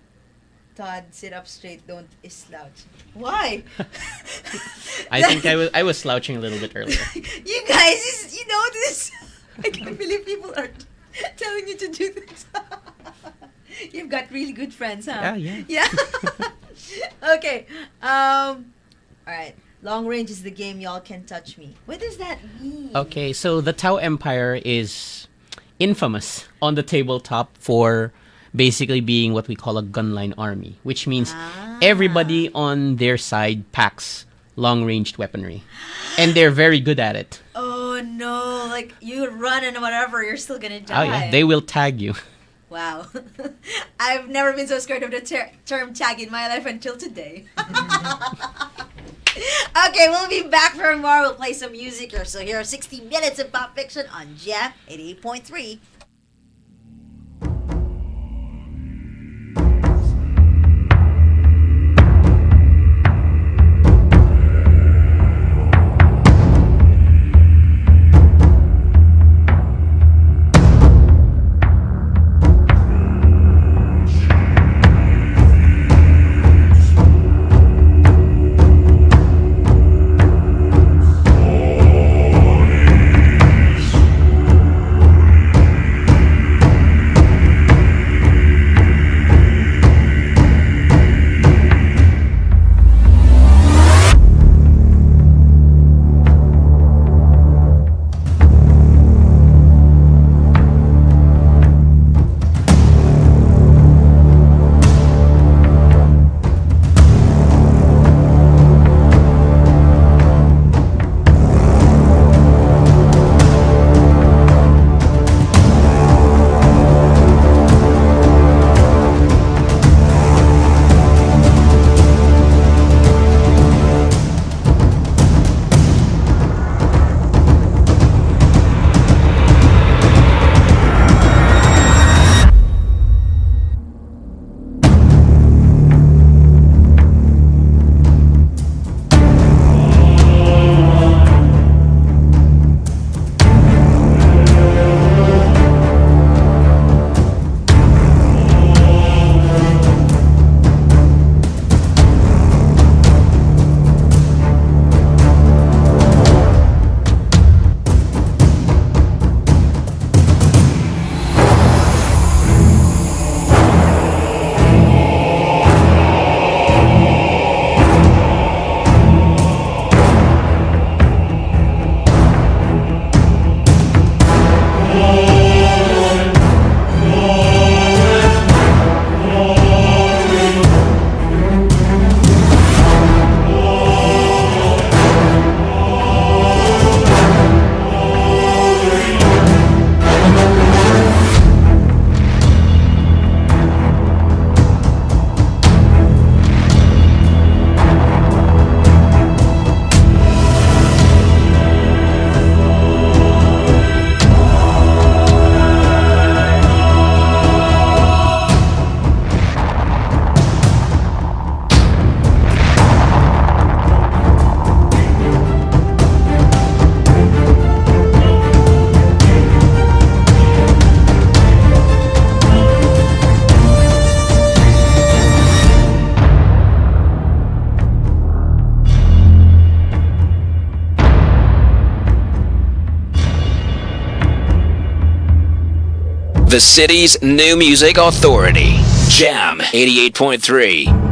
Todd, sit up straight, don't slouch. Why? I think I was slouching a little bit earlier. You guys, you know this. I can't believe people are telling you to do this. You've got really good friends, huh? Yeah. Yeah. Okay. All right. Long range is the game. Y'all can touch me. What does that mean? Okay, so the Tau Empire is infamous on the tabletop for basically being what we call a gunline army, which means everybody on their side packs long-ranged weaponry, and they're very good at it. Oh no! Like you run and whatever, you're still gonna die. Oh yeah, they will tag you. Wow. I've never been so scared of the term tag in my life until today. Okay, we'll be back for more. We'll play some music here. So here are 60 minutes of pop fiction on Jam 88.3. the city's new music authority. Jam 88.3.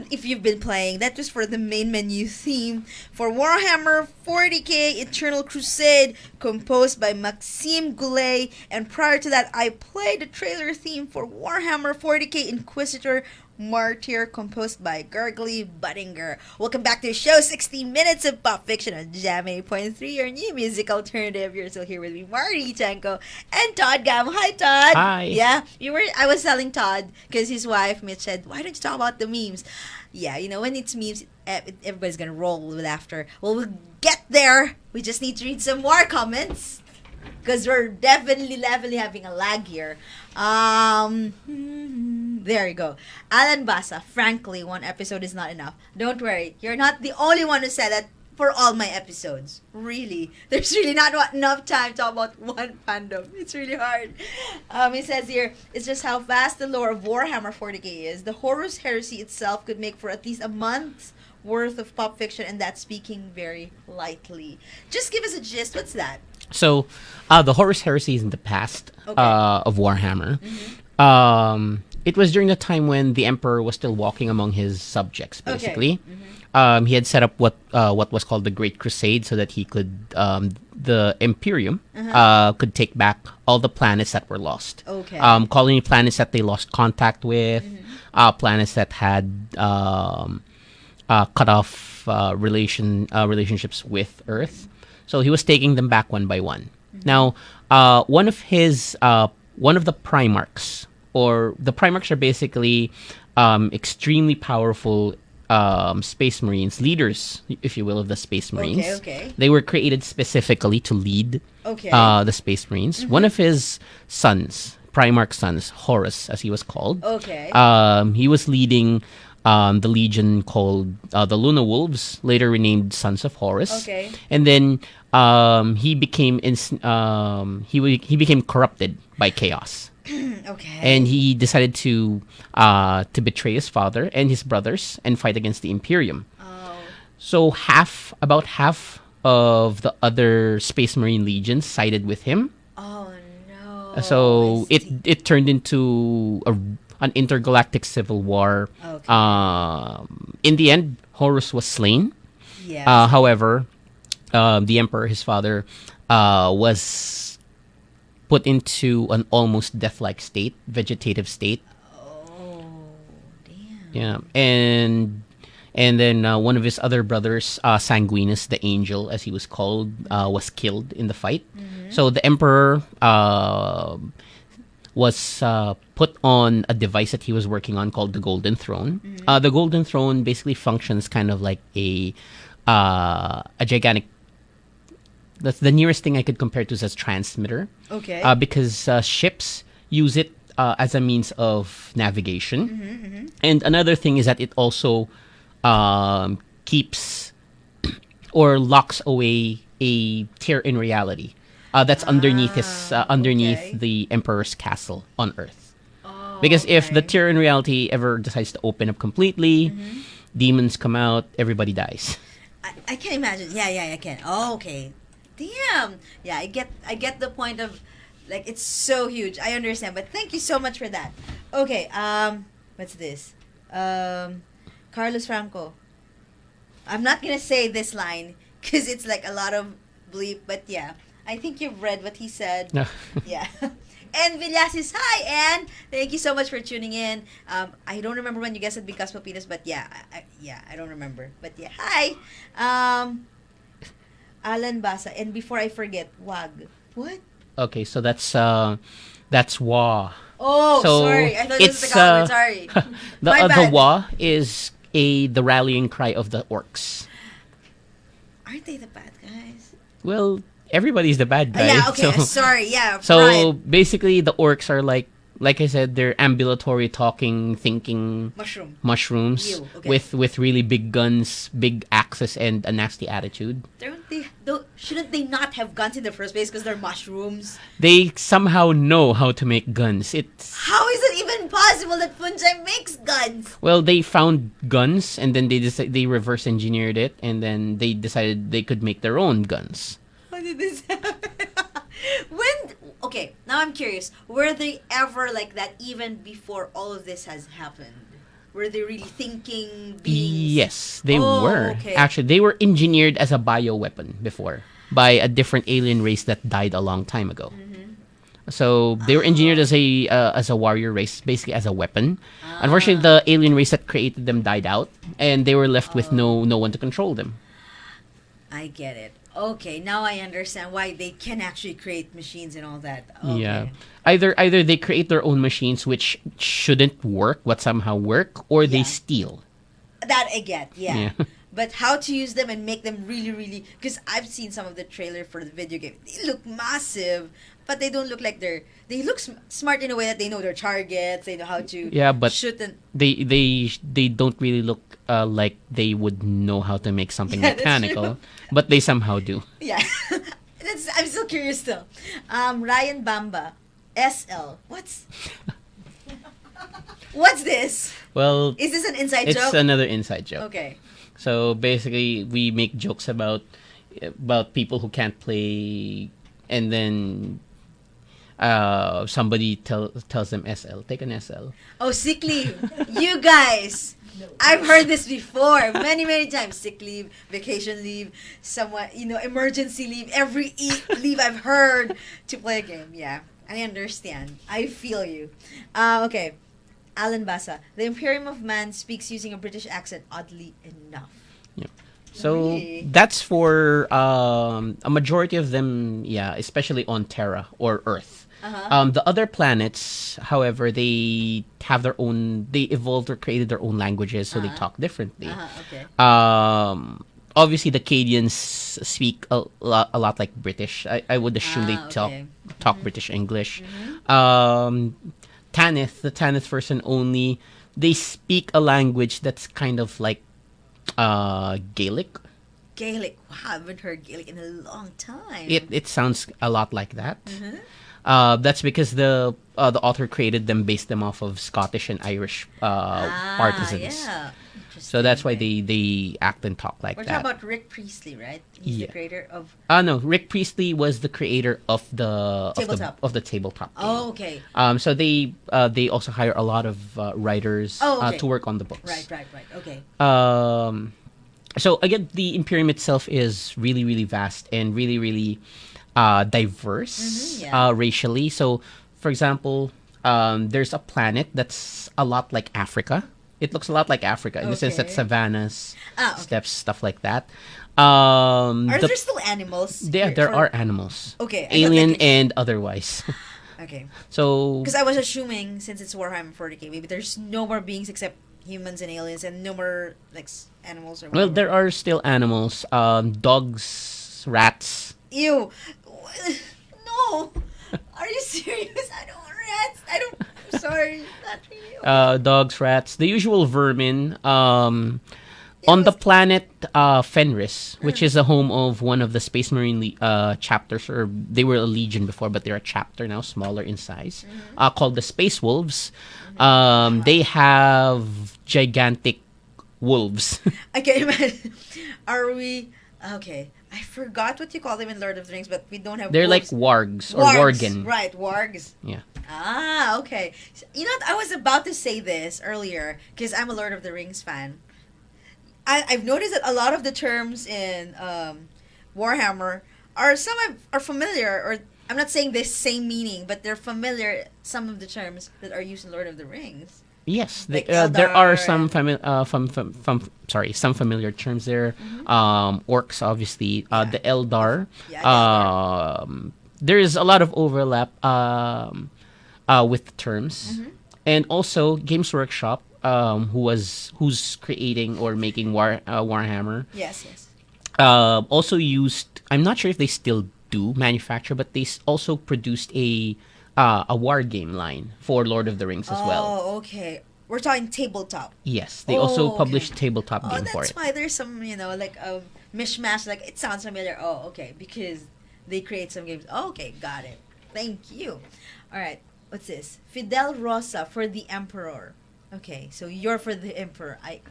If you've been playing, that was for the main menu theme for Warhammer 40k Eternal Crusade, composed by Maxime Goulet. And prior to that, I played the trailer theme for Warhammer 40k Inquisitor, Martyr, composed by Gurgly Buttinger. Welcome back to the show, 60 minutes of pop fiction on Jam 8.3, your new music alternative. You're still here with me, Marty, Tengco, and Todd Gamo. Hi, Todd. Hi. Yeah, I was telling Todd, because his wife, Mitch, said, why don't you talk about the memes? Yeah, when it's memes, everybody's gonna roll with laughter. Well, we'll get there. We just need to read some more comments, because we're definitely having a lag here. There you go. Alan Basa, frankly, one episode is not enough. Don't worry, you're not the only one who said that for all my episodes. Really. There's really not enough time to talk about one fandom. It's really hard. It says here, it's just how vast the lore of Warhammer 40k is. The Horus Heresy itself could make for at least a month's worth of pop fiction, and that's speaking very lightly. Just give us a gist. What's that? So, the Horus Heresy is in the past of Warhammer. Mm-hmm. It was during the time when the Emperor was still walking among his subjects, basically. Okay. Mm-hmm. He had set up what was called the Great Crusade, so that he could, the Imperium, could take back all the planets that were lost. Okay. Colony planets that they lost contact with, planets that had cut off relationships with Earth. So he was taking them back one by one. Mm-hmm. Now, one of the Primarchs, or the Primarchs are basically extremely powerful Space Marines, leaders, if you will, of the Space Marines. Okay. They were created specifically to lead the Space Marines. Mm-hmm. One of his sons, Primarch sons, Horus, as he was called. Okay. He was leading the legion called the Luna Wolves, later renamed Sons of Horus. Okay. And then he became he became corrupted by chaos. Okay. And he decided to betray his father and his brothers and fight against the Imperium. Oh. So about half of the other Space Marine legions sided with him. Oh no. So it turned into an intergalactic civil war. Okay. In the end, Horus was slain. Yes. However, the Emperor, his father, was put into an almost death-like vegetative state. Oh, damn. Yeah, and And then one of his other brothers, Sanguinus, the Angel, as he was called, was killed in the fight. So the Emperor was put on a device that he was working on called the Golden Throne. The Golden Throne basically functions kind of like a gigantic. That's the nearest thing I could compare to as transmitter. Okay. Because ships use it as a means of navigation. And another thing is that it also keeps or locks away a tear in reality that's underneath okay. the Emperor's castle on Earth. Oh, Because if the okay. tear in reality ever decides to open up completely, demons come out, everybody dies. I can imagine. Yeah, I can. Oh, okay. Damn. Yeah, I get the point of, like, it's so huge. I understand, but thank you so much for that. Okay. What's this? Carlos Franco. I'm not gonna say this line because it's like a lot of bleep, but yeah, I think you've read what he said. Yeah. And Villasis, hi, and thank you so much for tuning in. I don't remember when you guys said Because Papitas, but yeah, I don't remember. But yeah, hi. Alan Basa, and before I forget, Wag. What? Okay, so that's Wa. Oh, So sorry. I thought this was the comment. Sorry. My The bad. Wa is the rallying cry of the orcs. Aren't they the bad guys? Well, everybody's the bad guy. Yeah, okay. So, Sorry. Yeah. so right. basically, the orcs are like I said, they're ambulatory, talking, thinking mushrooms Ew, okay. with really big guns, big axes, and a nasty attitude. Shouldn't they not have guns in the first place because they're mushrooms? They somehow know how to make guns. How is it even possible that fungi makes guns? Well, they found guns, and then they reverse engineered it, and then they decided they could make their own guns. How did this happen? Okay, now I'm curious. Were they ever like that even before all of this has happened? Were they really thinking beings? Yes, they Oh, were. okay. Actually, they were engineered as a bioweapon before by a different alien race that died a long time ago. So they were engineered as a warrior race, basically as a weapon. Unfortunately, the alien race that created them died out, and they were left with no one to control them. I get it. Okay, now I understand why they can actually create machines and all that. Okay. Yeah. Either they create their own machines which shouldn't work but somehow work, or they Yeah. steal. That I get, yeah. Yeah. But how to use them and make them really, really... Because I've seen some of the trailer for the video game. They look massive, but they don't look like They look smart in a way that they know their targets, they know how to But shoot and... they don't really look like they would know how to make something Yeah, that's mechanical, but they somehow do. Yeah. I'm still curious still. Ryan Bamba. SL. What's this? Well, Is this an inside it's joke? another inside joke. Okay. So basically, we make jokes about people who can't play, and then somebody tells them SL. Take an SL. Oh, sick leave. You guys. I've heard this before many, many times. Sick leave, vacation leave, emergency leave. Every leave I've heard to play a game. Yeah, I understand. I feel you. Okay. Alan Basa. The Imperium of Man speaks using a British accent, oddly enough. Yeah. So Really? that's for a majority of them, especially on Terra or Earth. The other planets, however, they have their own. They evolved or created their own languages, so they talk differently. Okay. Obviously, the Cadians speak a lot like British. I would assume they okay. talk British English. Tanith, the Tanith person only, they speak a language that's kind of like Gaelic. Gaelic. Wow, I haven't heard Gaelic in a long time. It sounds a lot like that. That's because the author created them, based them off of Scottish and Irish partisans. Yeah. So that's why they act and talk like We're that. talking about Rick Priestley, right? He's the creator of... No, Rick Priestley was the creator of the Tabletop. of the tabletop game. Oh, okay. So they also hire a lot of writers okay. to work on the books. Right. Okay. So again, the Imperium itself is really, really vast and really, really diverse racially. So, for example, there's a planet that's a lot like Africa. It looks a lot like Africa in the sense that Okay. savannas, Ah, okay. steppes, stuff like that. Are there still animals? There or- are animals. Okay, I thought Alien like and otherwise. Okay. So Because I was assuming, since it's Warhammer 40k, maybe there's no more beings except humans and aliens, and no more like animals or well, whatever. there are still animals. Dogs, rats. Ew. No. Are you serious? I don't want rats. I don't. I'm sorry. Not really. Dogs, rats, the usual vermin. On the planet Fenris, which is the home of one of the Space Marine chapters, or they were a legion before, but they're a chapter now, smaller in size, called the Space Wolves. They have gigantic wolves. I can't imagine. Are we? Okay. I forgot what you call them in Lord of the Rings, but we don't have. They're like wolves. wargs or worgen. Right, wargs. Yeah. Ah, okay. You know what? I was about to say this earlier because I'm a Lord of the Rings fan. I've noticed that a lot of the terms in Warhammer are familiar, or I'm not saying the same meaning, but they're familiar. Some of the terms that are used in Lord of the Rings. Yes, Like there are Eldar some some familiar terms there. Orcs, obviously, the Eldar. Yeah, There is a lot of overlap with the terms, and also Games Workshop, who's creating or making Warhammer. Yes, yes. Also used. I'm not sure if they still do manufacture, but they also produced a war game line for Lord of the Rings as well. Oh, okay. We're talking tabletop. Yes, they Oh, also okay. published tabletop Oh, game for that's it. why there's some, like mishmash. Like it sounds familiar. Oh, okay, because they create some games. Oh, okay, got it. Thank you. All right, what's this? Fidel Rosa for the Emperor. Okay, so you're for the Emperor. Okay.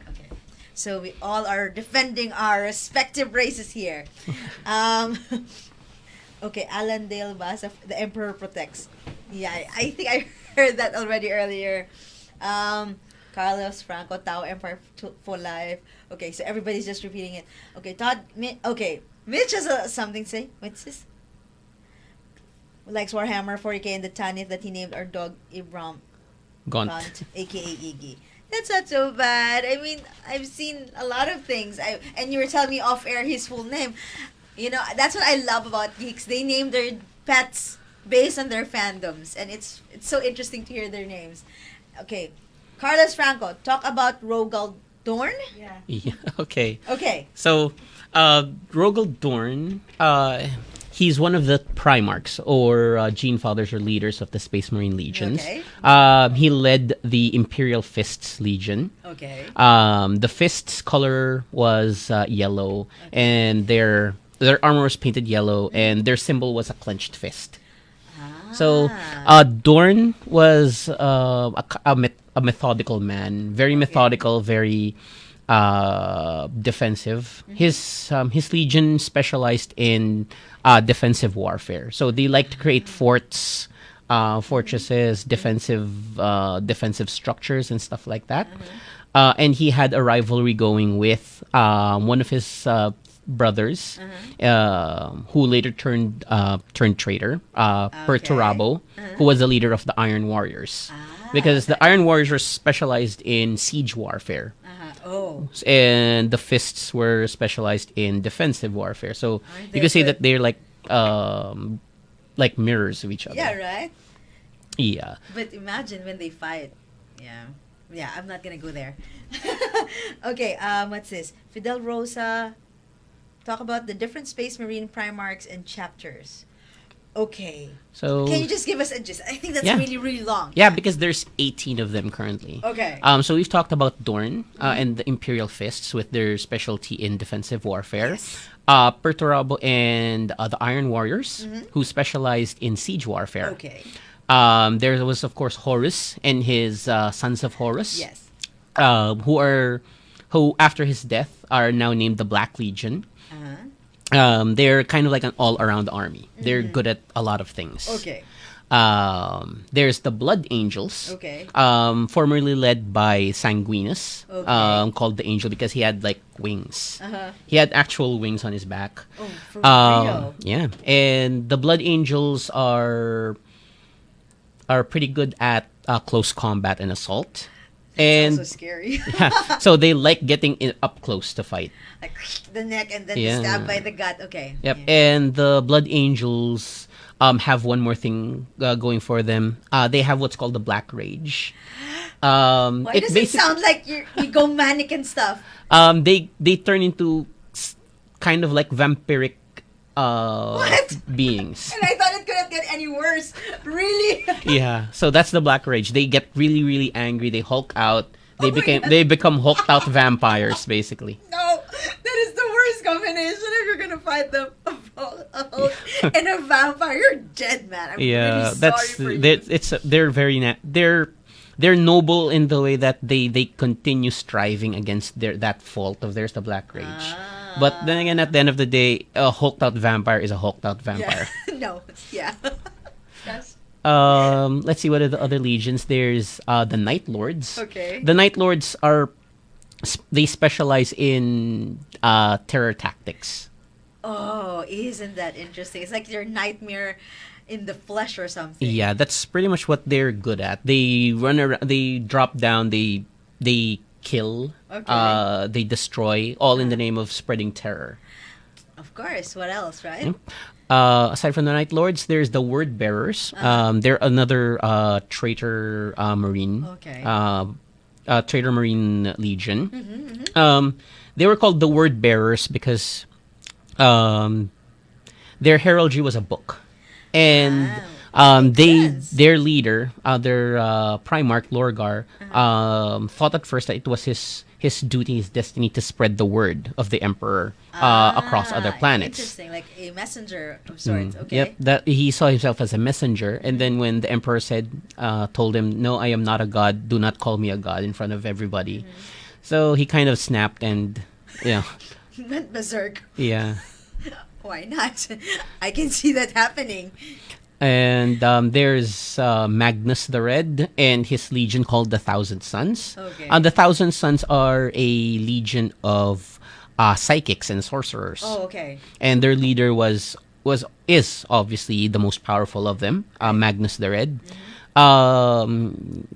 So we all are defending our respective races here. Okay, Alan Dale Bass, the Emperor protects. Yeah, I think I heard that already earlier. Carlos Franco, Tao Empire for life. Okay, so everybody's just repeating it. Okay, Todd. Okay, Mitch has something to say. What's this? Likes Warhammer 40k and the Tanith that he named our dog Ibram Gaunt. aka Iggy. That's not so bad. I mean, I've seen a lot of things. And you were telling me off air his full name. That's what I love about geeks. They name their pets based on their fandoms, and it's so interesting to hear their names. Okay, Carlos Franco, talk about Rogal Dorn. Yeah. Yeah, okay. Okay. So, Rogel Dorn, he's one of the Primarchs, or Gene Fathers or leaders of the Space Marine Legions. Okay. He led the Imperial Fists Legion. Okay. The Fists color was yellow, and their armor was painted yellow, and their symbol was a clenched fist. So, Dorn was a methodical man, very methodical, very defensive. His legion specialized in defensive warfare. So they like to create forts, fortresses, defensive structures, and stuff like that. And he had a rivalry going with one of his brothers, who later turned traitor, Perturabo, who was the leader of the Iron Warriors. Because the Iron Warriors were specialized in siege warfare, Oh. and the Fists were specialized in defensive warfare. So Aren't you they could say good? that they're like mirrors of each other. Yeah, right? Yeah. But imagine when they fight. Yeah. Yeah, I'm not gonna go there. Okay, what's this? Fidel Rosa. Talk about the different Space Marine Primarchs and chapters. Okay. So Can you just give us a gist? I think that's Yeah. really, really long. yeah, because there's 18 of them currently. Okay. So we've talked about Dorn and the Imperial Fists with their specialty in defensive warfare. Yes. Perturabo and the Iron Warriors, who specialized in siege warfare. Okay. There was, of course, Horus and his Sons of Horus. Yes. Who after his death are now named the Black Legion. Uh-huh. They're kind of like an all-around army. They're good at a lot of things. Okay. There's the Blood Angels. Okay. Formerly led by Sanguinus. Okay. Called the Angel because he had like wings. Uh-huh. He had actual wings on his back. Oh, for real. Yeah, and the Blood Angels are pretty good at close combat and assault. And Also scary. so they like getting up close to fight. Like the neck and then Yeah. stabbed by the gut. Okay. Yep. Yeah. And the Blood Angels have one more thing going for them. They have what's called the Black Rage. Why does it sound like you go manic and stuff? They turn into kind of like vampiric What? beings. And I thought it couldn't get any worse. Really? Yeah. So that's the Black Rage. They get really, really angry. They Hulk out. Oh my God. They become hulked out vampires, basically. No, that is the worst combination if you're gonna fight them. A Hulk and a vampire. You're dead, man. I'm Yeah, really that's sorry for you. they're very they're noble in the way that they continue striving against that fault of theirs, the Black Rage. But then again, at the end of the day, a hulked out vampire is a hulked out vampire. Yeah. No. Yeah. Yes. Let's see, what are the other legions? There's the Night Lords. Okay. The Night Lords they specialize in terror tactics. Oh, isn't that interesting? It's like your nightmare in the flesh or something. Yeah, that's pretty much what they're good at. They run around, they drop down, they kill, Okay. they destroy, all in the name of spreading terror. Of course. What else, right? Aside from the Night Lords, there's the Word Bearers. They're another traitor marine. Okay. Traitor Marine Legion. They were called the Word Bearers because their heraldry was a book. And Makes sense. their leader, their Primarch Lorgar, thought at first that it was his duty, his destiny to spread the word of the Emperor across other planets. Interesting, like a messenger of sorts. Okay. Yep, that he saw himself as a messenger, and then when the Emperor told him, "No, I am not a god. Do not call me a god in front of everybody," so he kind of snapped and, Went berserk. yeah. Why not? I can see that happening. And there's Magnus the Red and his legion called the Thousand Sons. Okay. The Thousand Sons are a legion of psychics and sorcerers. Oh, okay. And their leader is obviously the most powerful of them, Magnus the Red.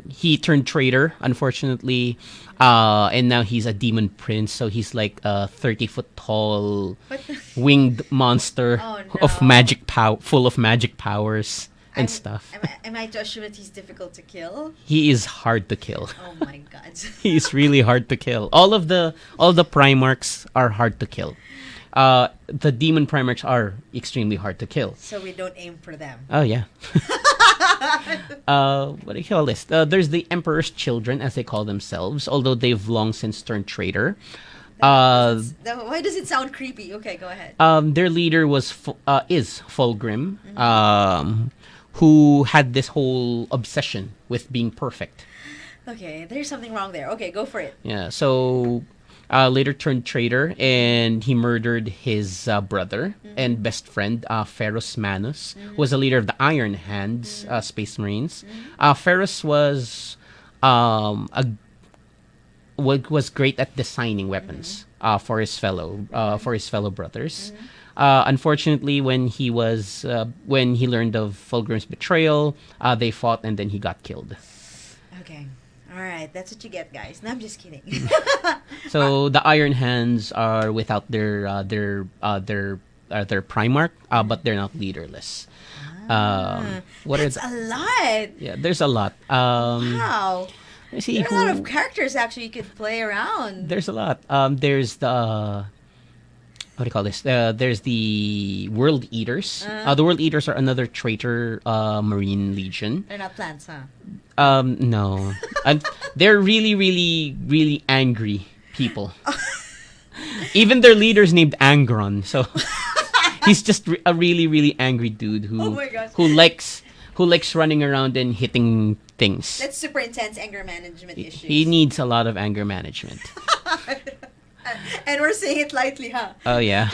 He turned traitor, unfortunately, and now he's a demon prince. So he's like a 30-foot tall What the- winged monster Oh, of no. magic full of magic powers and stuff. Am I to assume that he's difficult to kill? He is hard to kill. Oh my god. He's really hard to kill. All the Primarchs are hard to kill. The demon Primarchs are extremely hard to kill. So we don't aim for them. Oh yeah. What do you call this? There's the Emperor's Children, as they call themselves, although they've long since turned traitor. Why does it sound creepy? Okay, go ahead. Their leader is Fulgrim, who had this whole obsession with being perfect. Okay, there's something wrong there. Okay, go for it. Yeah, so later turned traitor, and he murdered his brother and best friend, Ferrus Manus, who was the leader of the Iron Hands, Space Marines. Ferrus was was great at designing weapons for his fellow brothers. Unfortunately, when he learned of Fulgrim's betrayal, they fought and then he got killed. Okay. All right, that's what you get, guys. No, I'm just kidding. So the Iron Hands are without their Primarch, but they're not leaderless. What That's is? a lot. Yeah, there's a lot. Wow. Let's see There are a lot of characters actually you could play around. There's a lot. There's the what do you call this? There's the World Eaters. The World Eaters are another traitor Marine Legion. They're not plants, huh? No, and they're really, really, really angry people. Even their leader's named Angron, so he's just a really, really angry dude who Oh my gosh. who likes running around and hitting things. That's super intense anger management issues. He needs a lot of anger management. And we're saying it lightly, huh? Oh yeah.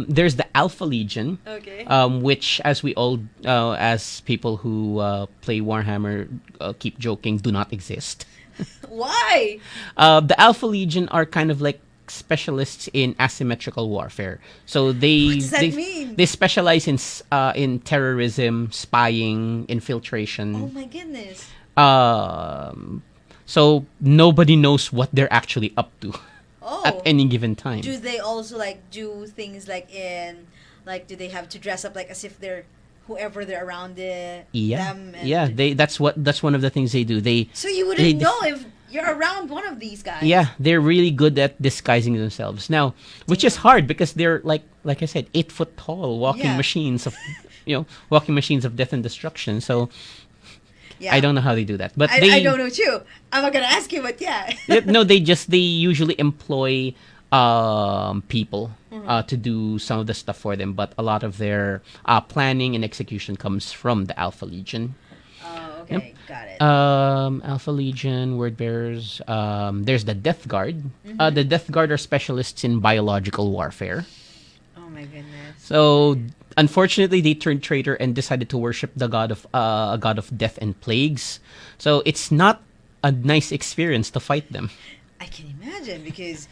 There's the Alpha Legion, Okay. which, as people who play Warhammer keep joking, do not exist. Why? The Alpha Legion are kind of like specialists in asymmetrical warfare. So What does that mean? they specialize in terrorism, spying, infiltration. Oh my goodness. So nobody knows what they're actually up to Oh. at any given time. Do they also like do things like do they have to dress up like as if they're whoever they're around them? And That's one of the things they do. So you wouldn't they know if you're around one of these guys. Yeah, they're really good at disguising themselves. Now, which is hard because they're like I said, 8 foot tall walking machines of death and destruction. So Yeah. I don't know how they do that, but I don't know too. I'm not gonna ask you, but yeah. no, they usually employ people to do some of the stuff for them, but a lot of their planning and execution comes from the Alpha Legion. Oh, okay, got it. Alpha Legion, Word Bearers. There's the Death Guard. The Death Guard are specialists in biological warfare. Oh my goodness. So, unfortunately, they turned traitor and decided to worship the a god of death and plagues. So it's not a nice experience to fight them. I can imagine because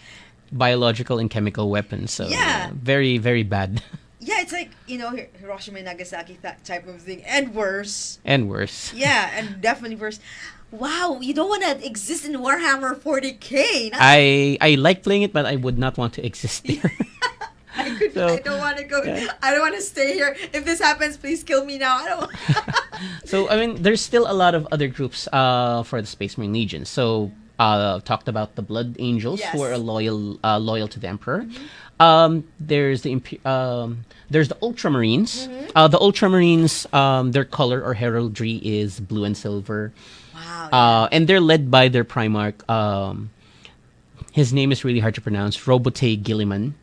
Biological and chemical weapons. So very, very bad. yeah, it's like Hiroshima and Nagasaki type of thing, and worse. And worse. Yeah, and definitely worse. Wow, you don't want to exist in Warhammer 40K. I like playing it, but I would not want to exist there. I don't want to go. Yeah. I don't want to stay here. If this happens, please kill me now. I don't. So I mean, there's still a lot of other groups for the Space Marine Legion. So talked about the Blood Angels, who are loyal to the Emperor. There's the Ultramarines. The Ultramarines, their color or heraldry is blue and silver. Wow. And they're led by their Primarch. His name is really hard to pronounce. Robote Gilliman.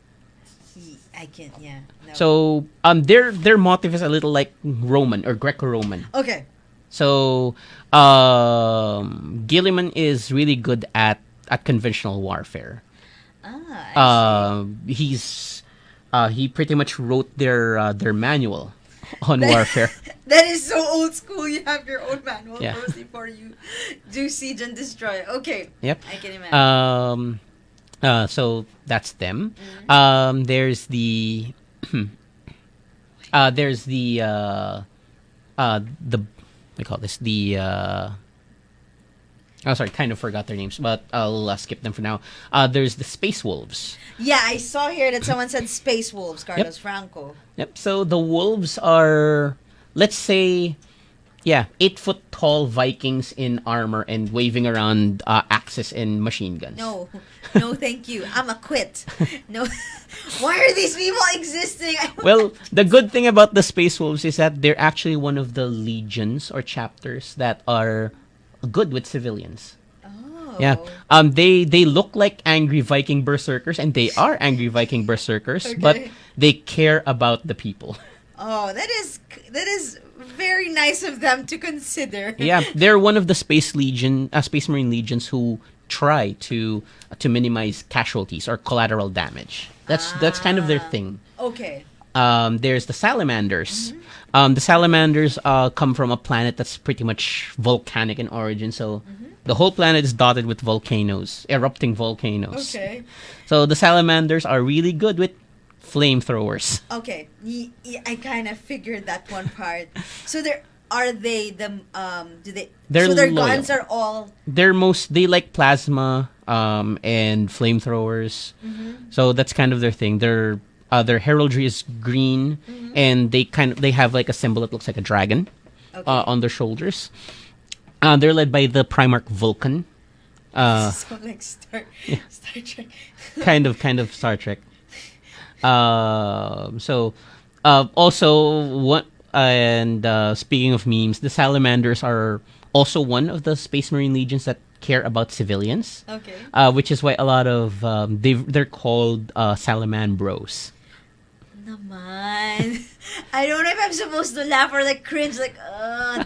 I can't. Yeah. No. So their motif is a little like Roman or Greco-Roman. Okay. So Gilliman is really good at conventional warfare. I see. He pretty much wrote their manual on warfare. That is so old school. You have your own manual Yeah. first before you do siege and destroy. Okay. Yep. I can imagine. So that's them. There's the we call this the sorry, kind of forgot their names, but I'll skip them for now. There's the Space Wolves. Yeah, I saw here that someone said Space Wolves, Carlos Franco. Yep. So the wolves are, let's say, 8 foot tall Vikings in armor and waving around axes and machine guns. No, thank you. I'm a quit. No, why are these people existing? Well, the good thing about the Space Wolves is that they're actually one of the legions or chapters that are good with civilians. Oh. Yeah. They look like angry Viking berserkers, and they are angry Viking berserkers, but they care about the people. Oh, that is very nice of them to consider. Yeah, they're one of the Space Marine legions who try to minimize casualties or collateral damage. That's kind of their thing. Okay. There's the Salamanders. The Salamanders come from a planet that's pretty much volcanic in origin, so the whole planet is dotted with volcanoes, erupting volcanoes. Okay. So the Salamanders are really good with flamethrowers. Okay. I kind of figured that one part. So do they They're so their loyal. guns are all They like plasma and flamethrowers. So that's kind of their thing. Their heraldry is green, and they have like a symbol that looks like a dragon on their shoulders. They're led by the Primarch Vulcan. so like Star Trek. kind of Star Trek. Also what and speaking of memes, the Salamanders are also one of the Space Marine legions that care about civilians. Okay. Which is why a lot of they're called Salamandros. Naman. I don't know if I'm supposed to laugh or like cringe, like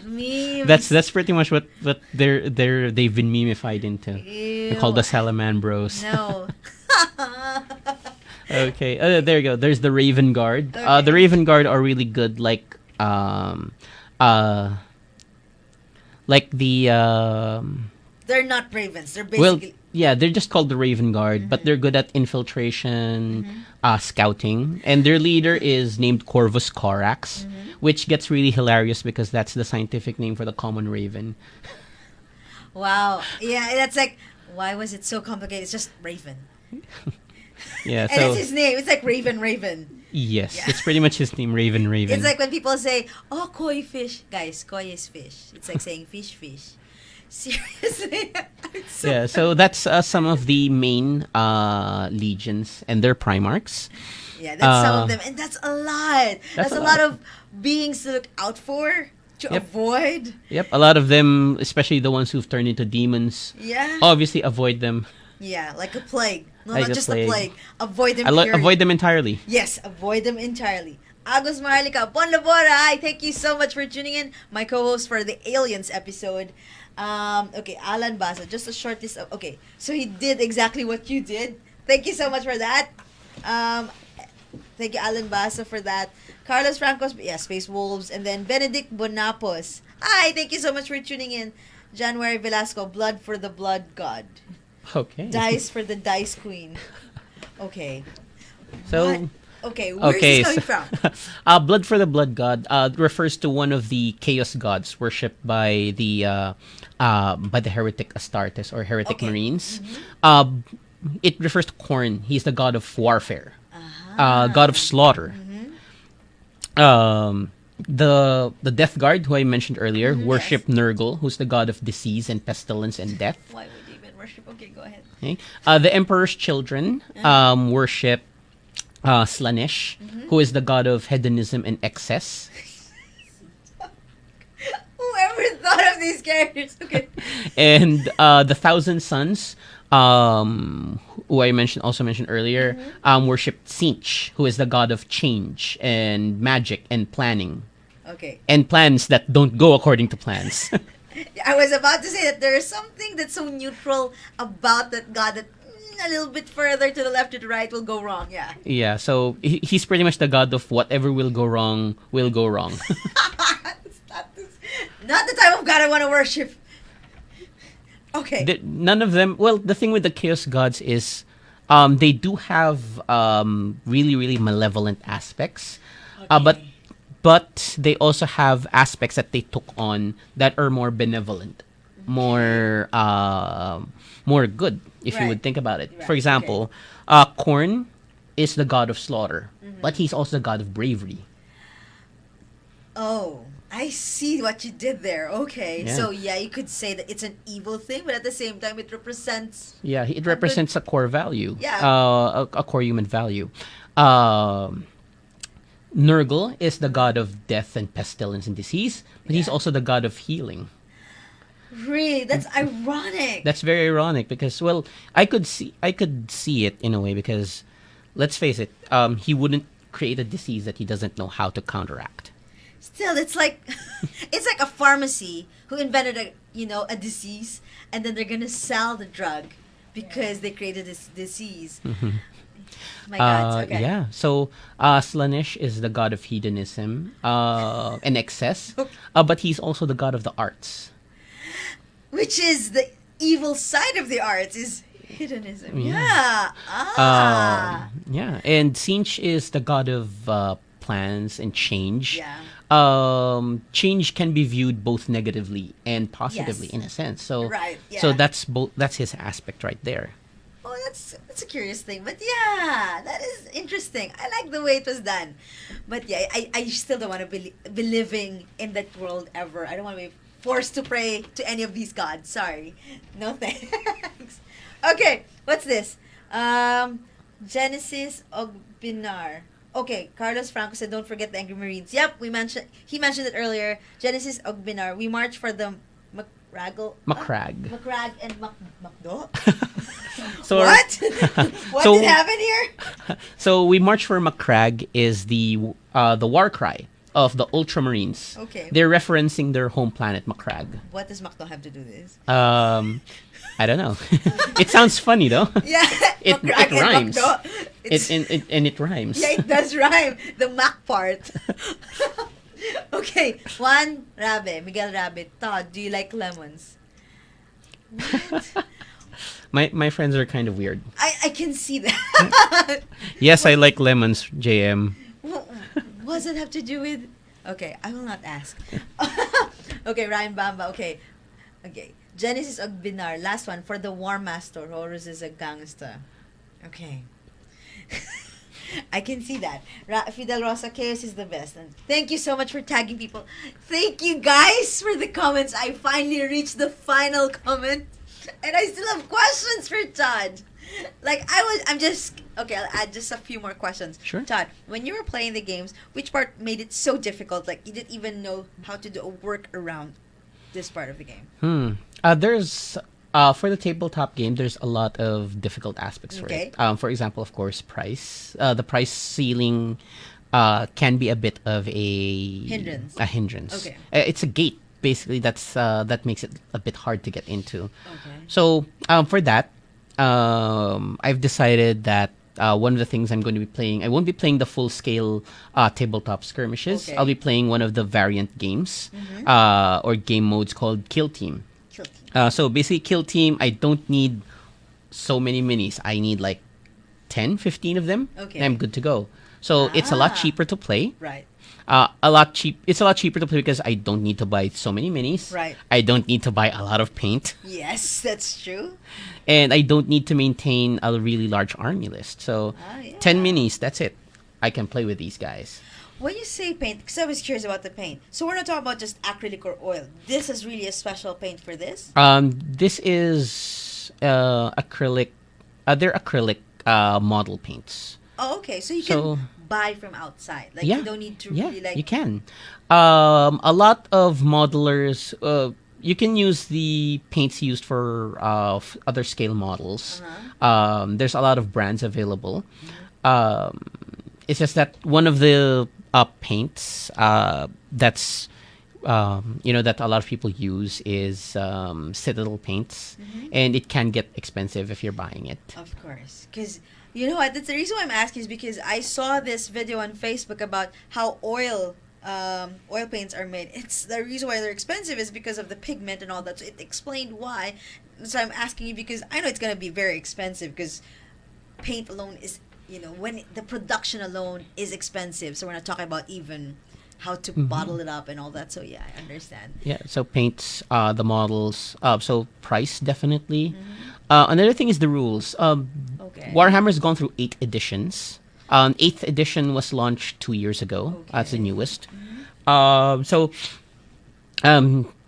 memes. That's pretty much what they've been memeified into. Ew. They're called the Salamandros. No. Okay, there you go. There's the Raven Guard. Okay. The Raven Guard are really good, like the They're not ravens. They're basically they're just called the Raven Guard, but they're good at infiltration, scouting, and their leader is named Corvus Corax, which gets really hilarious because that's the scientific name for the common raven. Wow. Yeah, that's like, why was it so complicated? It's just Raven. Yeah, And so it's his name. It's like Raven Raven. yes, Yeah. it's pretty much his name, Raven Raven. It's like when people say, oh, koi fish. Guys, koi is fish. It's like saying fish fish. Seriously. It's so Yeah, so that's some of the main legions and their primarchs. Yeah, that's some Uh, of them. And that's a lot. That's a a lot of beings to look out for, to Yep. avoid. Yep, a lot of them, especially the ones who've turned into demons, Yeah. obviously avoid them. Yeah, like a plague. No, Like not a just plague. a plague. Avoid them. Avoid them entirely. Yes, avoid them entirely. Agus Maharlika, Bon Labora, hi, thank you so much for tuning in. My co-host for the Aliens episode. Okay, Alan Basa, just a short list of, okay, so he did exactly what you did. Thank you so much for that. Thank you, Alan Basa, for that. Carlos Francos, yeah, Space Wolves. And then Benedict Bonapos. Hi, thank you so much for tuning in. January Velasco, Blood for the Blood God. Okay. Dice for the Dice Queen. Okay. So, What? Okay, where's okay, this coming from? Blood for the Blood God refers to one of the chaos gods worshipped by the heretic Astartes or heretic Okay. Marines. Mm-hmm. It refers to Khorne. He's the god of warfare, god of slaughter. Mm-hmm. The Death Guard, who I mentioned earlier, Mhm, worship Nurgle, who's the god of disease and pestilence and death. Why would you even worship? Okay, go ahead. Okay. The Emperor's children worship Slanesh, Mm-hmm. who is the god of hedonism and excess. Whoever thought of these characters? Okay. And the Thousand Sons, who I also mentioned earlier, worship Tzeentch, who is the god of change and magic and planning. Okay. And plans that don't go according to plans. I was about to say that there is something that's so neutral about that god that a little bit further to the left or the right will go wrong. Yeah. Yeah, so he's pretty much the god of whatever will go wrong, will go wrong. Not the type of god I want to worship. Okay. None of them. Well, the thing with the chaos gods is, they do have really, really malevolent aspects, but they also have aspects that they took on that are more benevolent, more good. If you Right. would think about it. Right, For example, Khorne is the god of slaughter, but he's also the god of bravery. Oh, I see what you did there. Okay. Yeah. So, yeah, you could say that it's an evil thing, but at the same time, it represents. Yeah, it represents a core value. Yeah. A core human value. Nurgle is the god of death and pestilence and disease, but he's also the god of healing. Really? That's ironic. That's very ironic because, well, I could see it in a way because, let's face it, he wouldn't create a disease that he doesn't know how to counteract. Still, it's like it's like a pharmacy who invented a disease, and then they're gonna sell the drug because they created this disease. My God. Okay. Yeah. So Slanesh is the god of hedonism and excess, but he's also the god of the arts. Which is the evil side of the arts is hedonism. Yeah. Yeah. Yeah, and Tzeentch is the god of plans and change. Yeah. Change can be viewed both negatively and positively Yes. in a sense. So, Right, so yeah. that's his aspect right there. Oh, that's a curious thing, but yeah, that is interesting. I like the way it was done, but yeah, I still don't want to be living in that world ever. I don't want to be forced to pray to any of these gods. Sorry, no thanks. Okay, what's this? Genesis Ogbinar. Okay, Carlos Franco said, "Don't forget the Angry Marines." Yep, he mentioned it earlier. Genesis Ogbinar. We march for the Macrag and Macdo. So, What? What So- did happen here? So we march for Macrag is the war cry of the Ultramarines. Okay. They're referencing their home planet Macrag. What does Macdo have to do with this? I don't know. It sounds funny though. Yeah, It Macrag and rhymes. Macdo. It's, It rhymes. yeah, it does rhyme. The Mac part. Okay, Juan Rabe, Miguel Rabe, Todd, do you like lemons? What? My friends are kind of weird. I can see that. Yes, I like lemons, JM. What does it have to do with? Okay, I will not ask. Okay, Ryan Bamba. Okay. Genesis Ogbinar, last one for the War Master. Horus is a gangster. Okay. I can see that. Fidel Rosa, Chaos is the best. And thank you so much for tagging people. Thank you guys for the comments. I finally reached the final comment. And I still have questions for Todd. Okay, I'll add just a few more questions. Sure. Todd, when you were playing the games, which part made it so difficult? Like, you didn't even know how to do a work around this part of the game. There's for the tabletop game, there's a lot of difficult aspects for Okay. it. For example, of course, price. The price ceiling can be a bit of a Hindrance. A hindrance. Okay. It's a gate basically. That makes it a bit hard to get into. Okay. So for that, I've decided that one of the things I'm going to be playing, I won't be playing the full scale tabletop skirmishes. Okay. I'll be playing one of the variant games or game modes called Kill Team. Kill team. So basically, Kill Team, I don't need so many minis. I need like 10, 15 of them. Okay. And I'm good to go. So it's a lot cheaper to play. Right. It's a lot cheaper to play because I don't need to buy so many minis. Right. I don't need to buy a lot of paint. Yes, that's true. And I don't need to maintain a really large army list. So Yeah. 10 minis, that's it. I can play with these guys. When you say paint, because I was curious about the paint. So we're not talking about just acrylic or oil. This is really a special paint for this? This is acrylic. They're acrylic model paints. Oh, okay. So you So- can buy from outside. Like, Yeah. you don't need to Yeah, really, like... you can. A lot of modelers, you can use the paints used for other scale models. There's a lot of brands available. It's just that one of the paints that's that a lot of people use is Citadel paints, and it can get expensive if you're buying it. Of course. Because, you know what, that's the reason why I'm asking is because I saw this video on Facebook about how oil paints are made. It's the reason why they're expensive is because of the pigment and all that. So it explained why. So I'm asking you because I know it's going to be very expensive because paint alone is, when the production alone is expensive. So we're not talking about even how to bottle it up and all that. So yeah, I understand. Yeah, so paints, the models, so price definitely. Another thing is the rules. Okay. Warhammer's gone through 8 editions. 8th edition was launched 2 years ago. That's the newest. So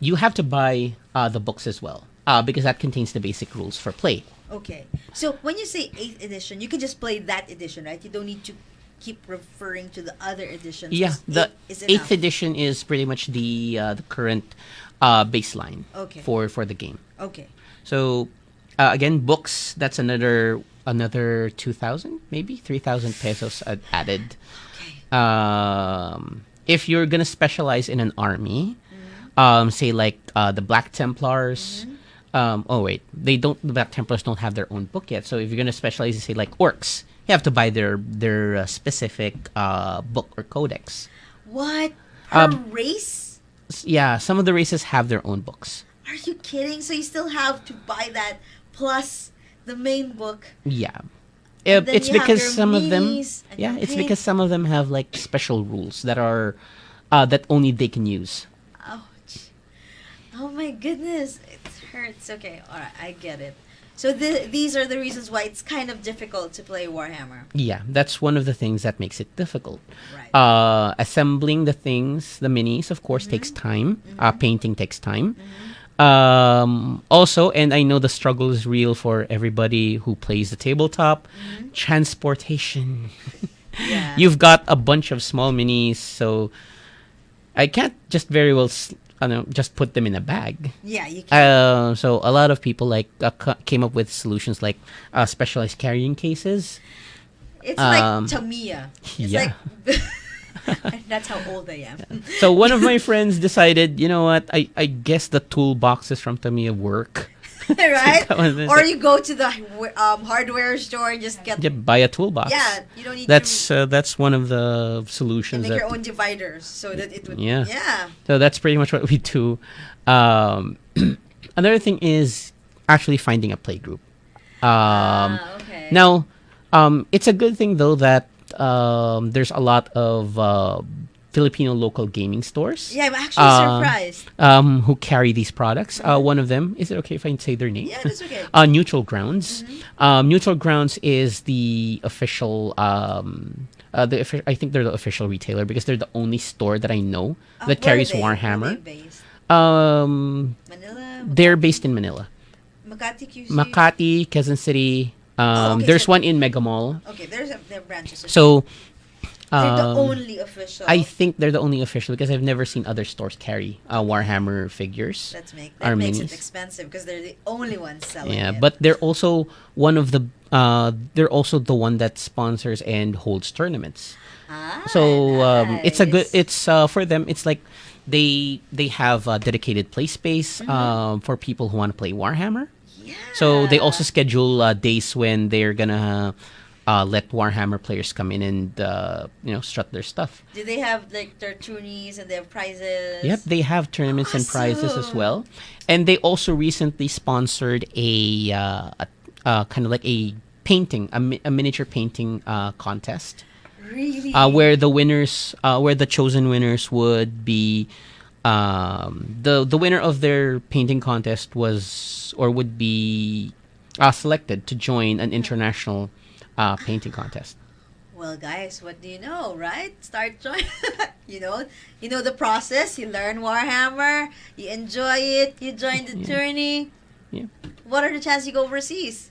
you have to buy the books as well because that contains the basic rules for play. Okay. So when you say 8th edition, you can just play that edition, right? You don't need to keep referring to the other editions. Yeah, 'cause the 8 is 8th enough. edition is pretty much the current baseline Okay. for the game. Okay. So again, books, that's another 2,000, maybe 3,000 pesos added. If you're gonna specialize in an army, say like the Black Templars. The Black Templars don't have their own book yet. So if you're gonna specialize in, say, like orcs, you have to buy their specific book or codex. What? Per race? Yeah, some of the races have their own books. Are you kidding? So you still have to buy that plus the main book. Yeah. And then It's you have because your some of them minis and your it's paint. because some of them have like special rules that are that only they can use. Ouch. Oh my goodness. It hurts. Okay. All right. I get it. So these are the reasons why it's kind of difficult to play Warhammer. Yeah, that's one of the things that makes it difficult. Right. Assembling the minis, of course, takes time. Painting takes time. Also, and I know the struggle is real for everybody who plays the tabletop, transportation. Yeah. You've got a bunch of small minis, so I can't just very well just put them in a bag. Yeah, you can. So a lot of people came up with solutions like specialized carrying cases. It's like Tamiya. It's yeah. like that's how old I am. So one of my friends decided, you know what? I guess the toolboxes from Tamiya work. Right? That was- Or you go to the hardware store and just get Yeah, buy a toolbox. Yeah, you don't need That's one of the to solutions. make that, your own dividers so that it would Yeah. yeah. So that's pretty much what we do. Another thing is actually finding a play group. Okay. Now, it's a good thing though that there's a lot of Filipino local gaming stores. Yeah, I'm actually surprised. Who carry these products. One of them, is it okay if I say their name? Yeah, that's okay. Neutral Grounds. Neutral Grounds is the official. I think they're the official retailer because they're the only store that I know that Where carries are they? Where are Warhammer. they based? Manila? They're based in Manila, Makati, QC? Makati, Quezon City. Okay, There's so- one in Mega Mall. Okay, there are branches. So they're the only official. I think they're the only official because I've never seen other stores carry Warhammer figures. that or makes minis. it expensive because they're the only ones selling Yeah, it. but they're also one of the. They're also the one that sponsors and holds tournaments. So it's a good. nice. It's for them. It's like they have a dedicated play space for people who want to play Warhammer. Yeah. So they also schedule days when they're gonna let Warhammer players come in and strut their stuff. Do they have like their tourneys and they have prizes? Yep, they have tournaments and prizes as Awesome. well, and they also recently sponsored a kind of like a painting, a miniature painting contest. Really? Where the winners, where the chosen winners would be, the winner of their painting contest would be selected to join an international painting contest. Well, guys, what do you know, right? Start join. you know the process. You learn Warhammer. You enjoy it. You join the tourney. Yeah. What are the chances you go overseas?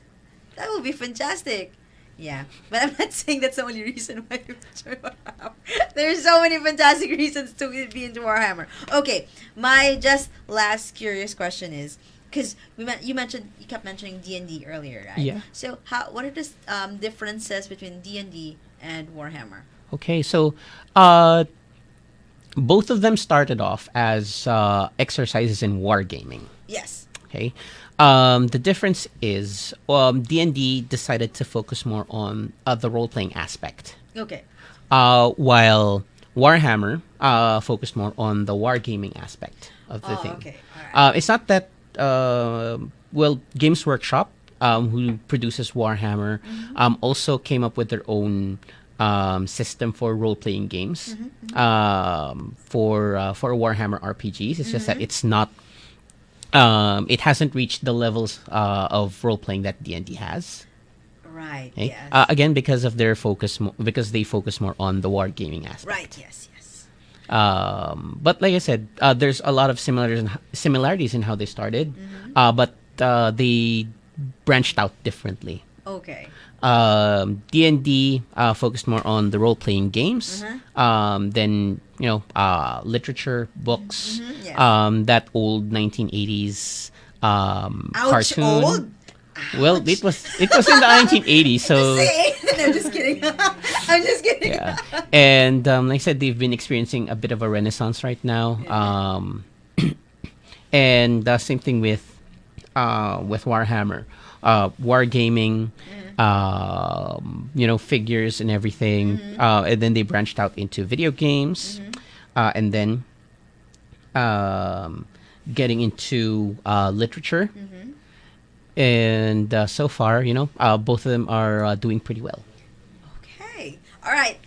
That would be fantastic. Yeah, but I'm not saying that's the only reason why you join Warhammer. There's so many fantastic reasons to be into Warhammer. Okay, my just last curious question is, because you kept mentioning D&D earlier, right? Yeah. So what are the differences between D&D and Warhammer? Okay, so both of them started off as exercises in wargaming. Yes. Okay. The difference is D&D decided to focus more on the role-playing aspect, Okay. while Warhammer focused more on the wargaming aspect of the thing. Okay. All right. It's not that Games Workshop, who produces Warhammer, also came up with their own system for role-playing games for Warhammer RPGs. It's just that it's not. It hasn't reached the levels of role playing that D&D has. Right. Okay? Yes. Again, because of their focus, because they focus more on the wargaming aspect. Right. Yes. Yes. But like I said, there's a lot of similarities in how they started, but they branched out differently. Okay. D&D focused more on the role-playing games, then literature, books, yes. that old 1980s Ouch, cartoon. old? Well, it was in the 1980s, so No, just kidding. I'm just kidding. yeah. And like I said, they've been experiencing a bit of a renaissance right now. And same thing with Warhammer, wargaming, figures and everything. And then they branched out into video games, and then getting into literature. And so far, both of them are doing pretty well. Okay. All right.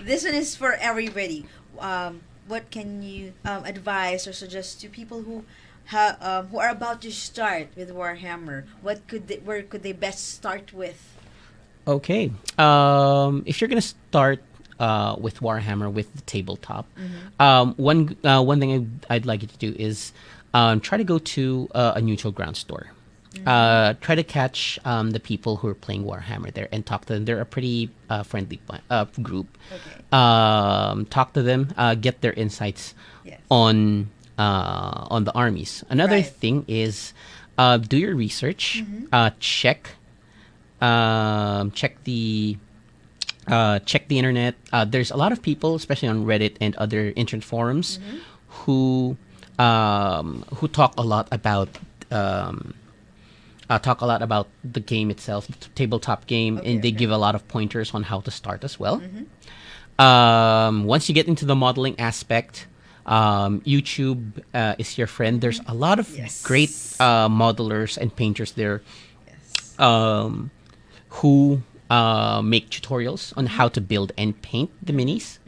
This one is for everybody. What can you advise or suggest to people who are about to start with Warhammer? Where could they best start with? Okay. If you're gonna start with Warhammer with the tabletop, one thing I'd like you to do is try to go to a neutral ground store. Try to catch the people who are playing Warhammer there and talk to them. They're a pretty friendly group. Okay. Talk to them. Get their insights Yes. on the armies. Another Right. thing is do your research. Check the internet. There's a lot of people, especially on Reddit and other internet forums, who talk a lot about the game itself, the tabletop game, and they give a lot of pointers on how to start as well. Once you get into the modeling aspect, YouTube is your friend. There's a lot of Yes. great modelers and painters there Yes. who make tutorials on how to build and paint the minis.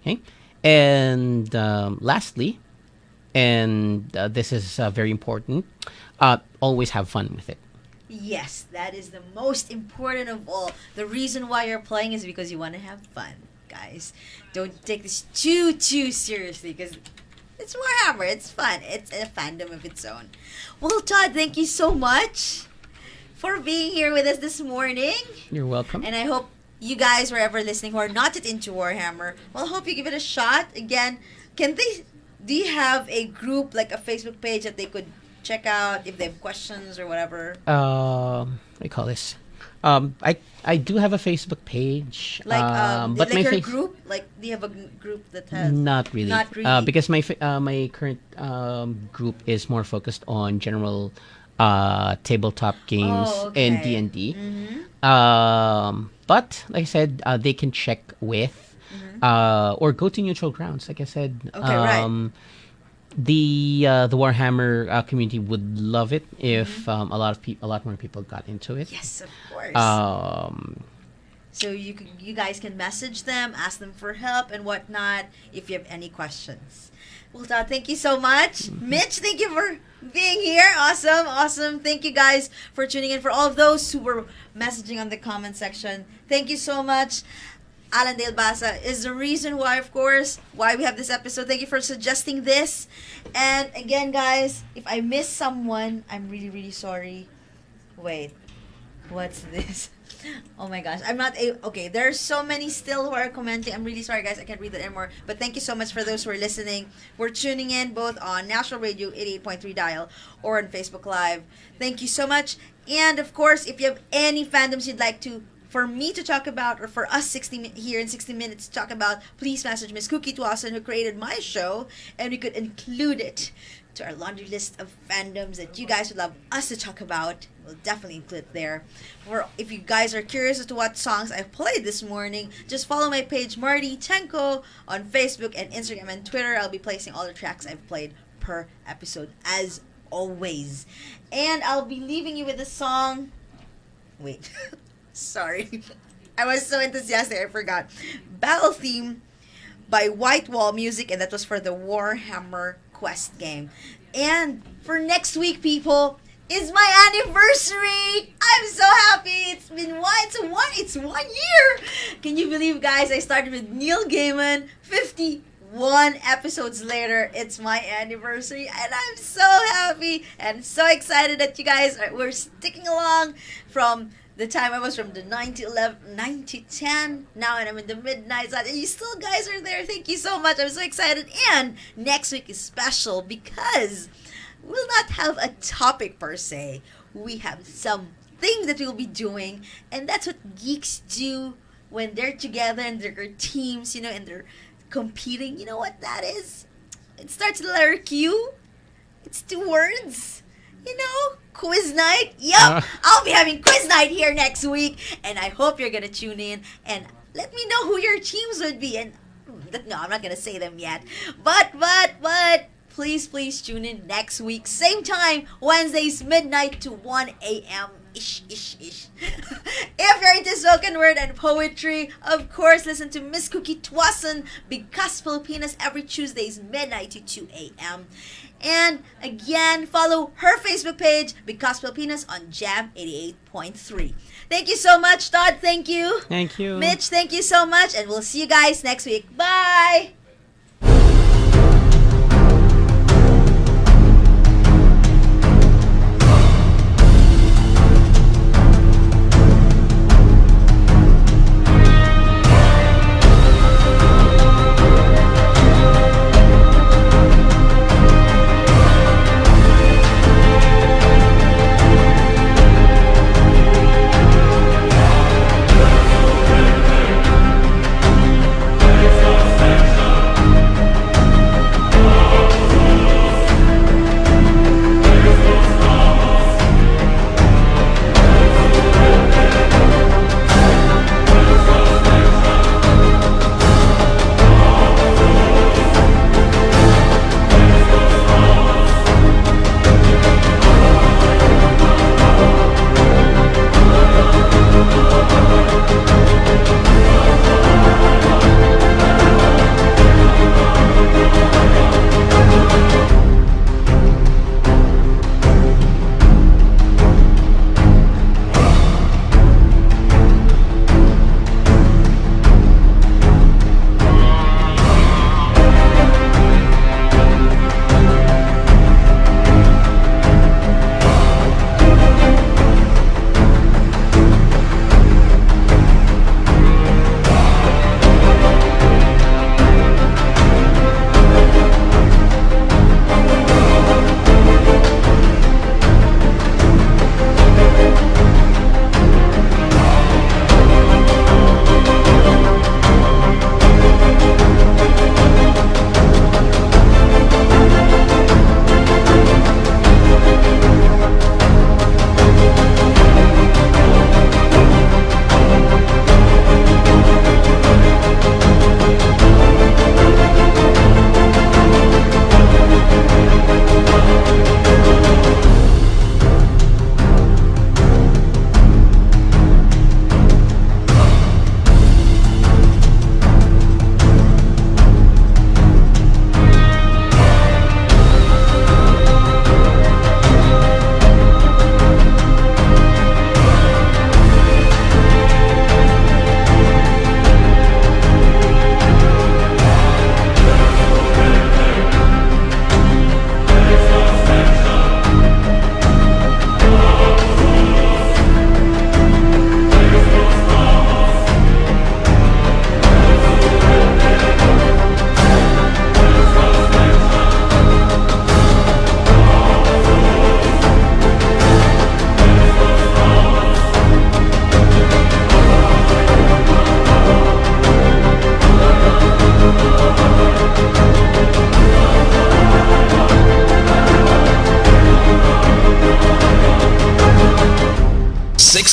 Okay, And lastly, and this is very important, always have fun with it. Yes, that is the most important of all. The reason why you're playing is because you want to have fun, guys. Don't take this too seriously because it's Warhammer. It's fun. It's a fandom of its own. Well, Todd, thank you so much for being here with us this morning. You're welcome. And I hope you guys, wherever listening, who are not yet into Warhammer, well, hope you give it a shot. Again, do you have a group, like a Facebook page that they could check out if they have questions or whatever? What do you call this? I do have a Facebook page. But but like my your group? Like, do you have a group that has... Not really. Not really. Because my current group is more focused on general tabletop games and D&D. But like I said, they can check with or go to neutral grounds. Like I said, right. The Warhammer community would love it if a lot more people got into it. Yes, of course. So you guys can message them, ask them for help and whatnot if you have any questions. Well, Todd, thank you so much. Mitch, thank you for being here. Awesome. Thank you guys for tuning in. For all of those who were messaging on the comment section, thank you so much. Alan Dale Basa is the reason why, of course, why we have this episode. Thank you for suggesting this. And again, guys, if I miss someone, I'm really sorry. Wait, what's this? Oh my gosh, I'm not okay, there's so many still who are commenting. I'm really sorry, guys, I can't read that anymore. But thank you so much for those who are listening. We're tuning in both on National Radio 88.3 dial or on Facebook Live. Thank you so much. And of course, if you have any fandoms you'd like for me to talk about, or for us here in 60 minutes to talk about, please message Miss Kooky Tuason, who created my show, and we could include it to our laundry list of fandoms that you guys would love us to talk about. We'll definitely include it there. Or if you guys are curious as to what songs I've played this morning, just follow my page, Marty Tengco, on Facebook and Instagram and Twitter. I'll be placing all the tracks I've played per episode, as always. And I'll be leaving you with a song. Wait. Sorry. I was so enthusiastic, I forgot. Battle Theme by White Wall Music, and that was for the Warhammer Quest game. And for next week, people, is my anniversary. I'm so happy. It's been it's 1 year. Can you believe, guys? I started with Neil Gaiman. 51 episodes later, it's my anniversary, and I'm so happy and so excited that you guys were sticking along from the time I was from the 9 to 10 now, and I'm in the midnight slot, and you still guys are there. Thank you so much. I'm so excited. And next week is special because we'll not have a topic per se. We have something that we'll be doing, and that's what geeks do when they're together and they're teams, and they're competing. You know what that is? It starts with the letter Q. It's 2 words. Quiz night. Yup, I'll be having quiz night here next week, and I hope you're gonna tune in and let me know who your teams would be. And no, I'm not gonna say them yet, but please tune in next week, same time, Wednesdays, midnight to 1 a.m. Ish. If you're into spoken word and poetry, of course, listen to Miss Kooky Tuason, Because Filipinas, every Tuesdays, midnight to 2 a.m. And again, follow her Facebook page, Because Filipinas, on Jam 88.3. Thank you so much, Todd. Thank you. Thank you. Mitch, thank you so much. And we'll see you guys next week. Bye. It's all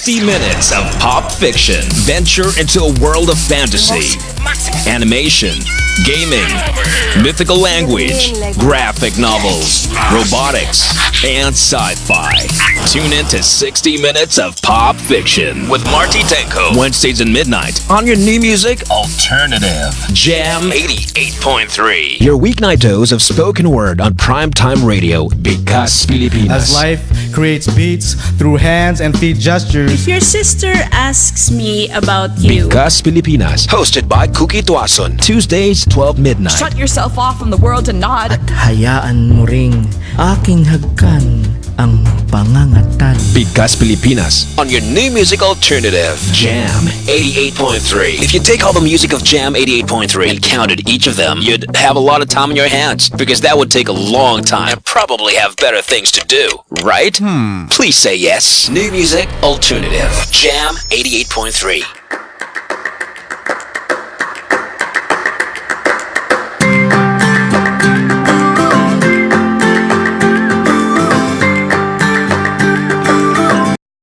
60 minutes of pop fiction. Venture into a world of fantasy, animation, gaming, mythical language, graphic novels, robotics, and sci-fi. Tune in to 60 minutes of pop fiction with Marty Tengco. Wednesdays at midnight on your new music alternative. Jam 88.3. Your weeknight dose of spoken word on primetime radio. Because Pilipinas. As life creates beats through hands and feet gestures. If your sister asks me about you, Because Pilipinas. Hosted by Kooky Tuason. Tuesdays, 12 midnight. Shut yourself off from the world and nod. Hayaan mo ring aking hagkan ang pangangatan. Because Pilipinas. On your new music alternative. Jam 88.3. If you take all the music of Jam 88.3 and counted each of them, you'd have a lot of time on your hands. Because that would take a long time and probably have better things to do. Right? Please say yes. New music alternative. Jam 88.3.